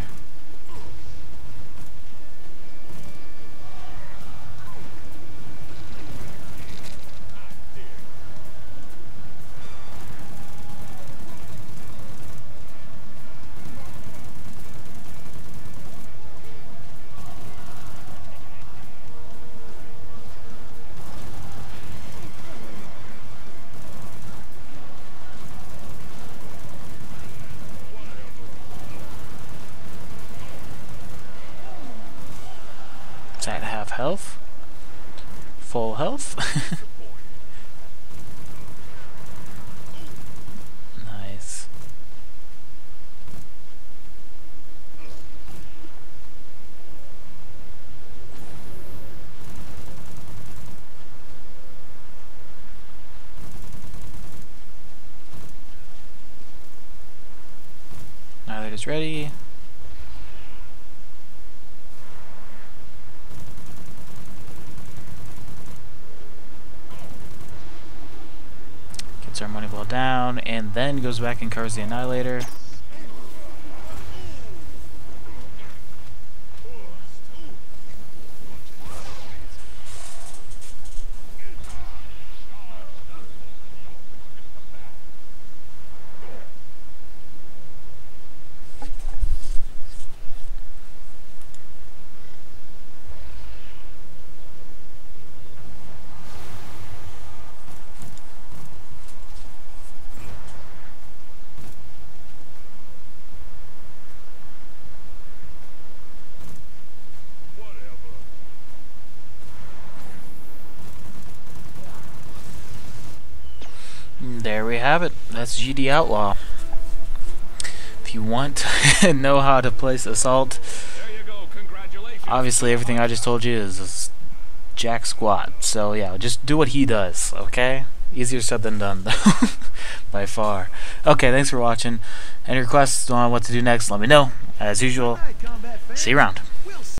Is that half health? Full health? Nice. Now that it's ready. puts our money ball down, and then goes back and covers the Annihilator. There we have it. That's GD Outlaw. If you want to know how to place Assault, obviously everything I just told you is jack squat. So yeah, just do what he does, okay? Easier said than done, though, by far. Okay, thanks for watching. Any requests on what to do next, let me know. As usual, see you around.